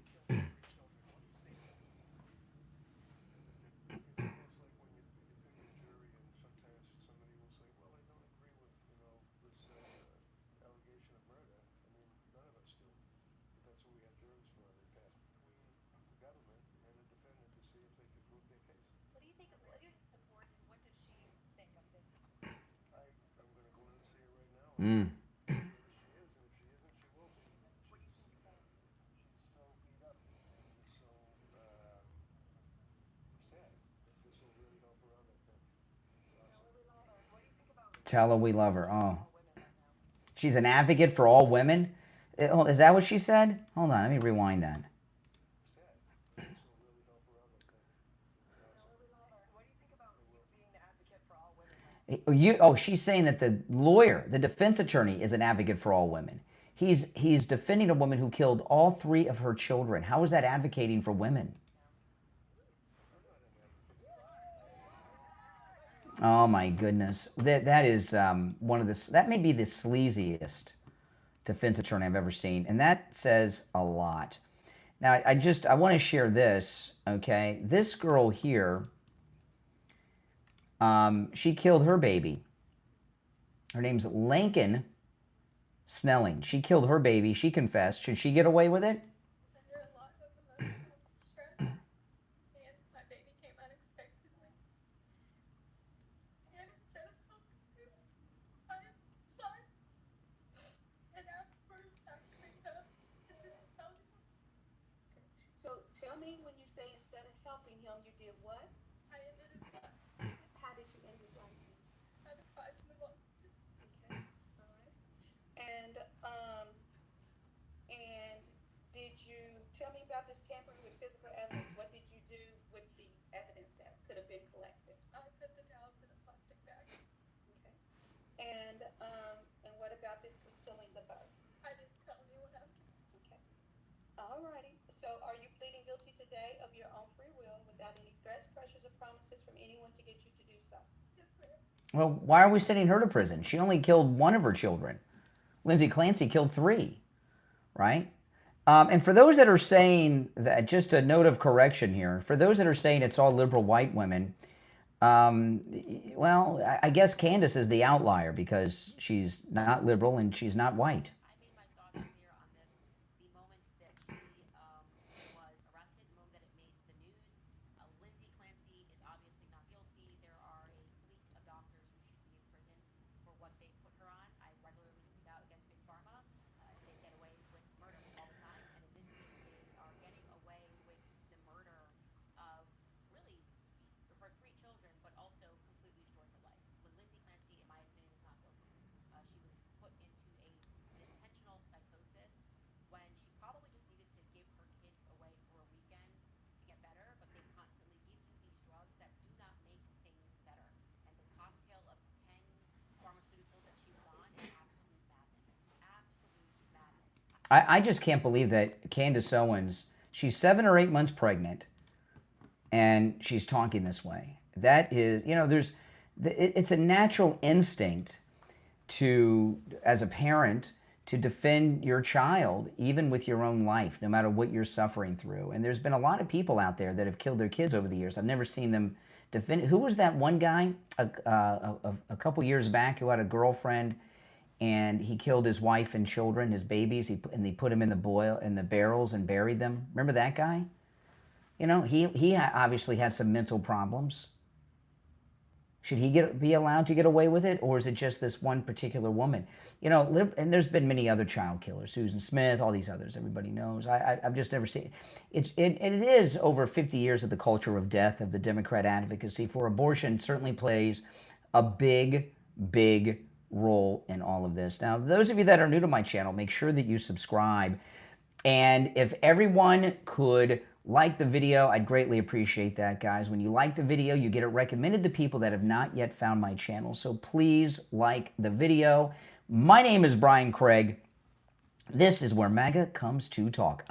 Mm. Tell her we love her. Oh. She's an advocate for all women? Is that what she said? Hold on, let me rewind that. She's saying that the lawyer, the defense attorney, is an advocate for all women. He's defending a woman who killed all 3 of her children. How is that advocating for women? Oh my goodness, that is one of the, that may be the sleaziest defense attorney I've ever seen, and that says a lot. Now I want to share this. Okay, this girl here, she killed her baby. Her name's Lincoln Snelling. She killed her baby. She confessed. Should she get away with it? So tell me, when you say instead of helping him, you did what? I ended his life. How did you end his life? I defied the law. Okay, all right. And did you tell me about this tampering with physical evidence? What did you do with the evidence that could have been collected? I put the towels in a plastic bag. Okay. And what about this concealing the birth? I didn't tell anyone after. Okay. All righty. So are you pleading guilty today of your own free will without any threats, pressures, or promises from anyone to get you to do so? Yes, ma'am. Well, why are we sending her to prison? She only killed 1 of her children. Lindsay Clancy killed 3, right? And for those that are saying that, just a note of correction here, for those that are saying it's all liberal white women, well, I guess Candace is the outlier because she's not liberal and she's not white. I made my thoughts clear on this the moment that she was arrested, the moment that it made the news. Lindsay Clancy is obviously not guilty. There are a fleet of doctors who should be in prison for what they put her on. I regularly speak out against Big Pharma. They get away with murder all the time, and in this case, they are getting away with the murder of really her 3 children, but also completely destroyed her life. When Lindsay Clancy, in my opinion, is not guilty. She was put into an intentional psychosis when she probably just needed to give her kids away for a weekend to get better, but they constantly give you these drugs that do not make things better. And the cocktail of 10 pharmaceuticals that she was on is absolute madness. Absolute madness. I just can't believe that Candace Owens, she's 7 or 8 months pregnant, and she's talking this way. That is, it's a natural instinct to, as a parent, to defend your child, even with your own life, no matter what you're suffering through. And there's been a lot of people out there that have killed their kids over the years. I've never seen them defend. Who was that one guy a couple years back who had a girlfriend, and he killed his wife and children, his babies, and they put them in the barrels and buried them? Remember that guy? He obviously had some mental problems. Should he be allowed to get away with it, or is it just this one particular woman? And there's been many other child killers, Susan Smith, all these others everybody knows. I've just never seen it. It is over 50 years of the culture of death of the Democrat advocacy for abortion certainly plays a big, big role in all of this. Now, those of you that are new to my channel, make sure that you subscribe. And if everyone could like the video, I'd greatly appreciate that, guys. When you like the video, you get it recommended to people that have not yet found my channel. So please like the video. My name is Brian Craig. This is where MAGA comes to talk.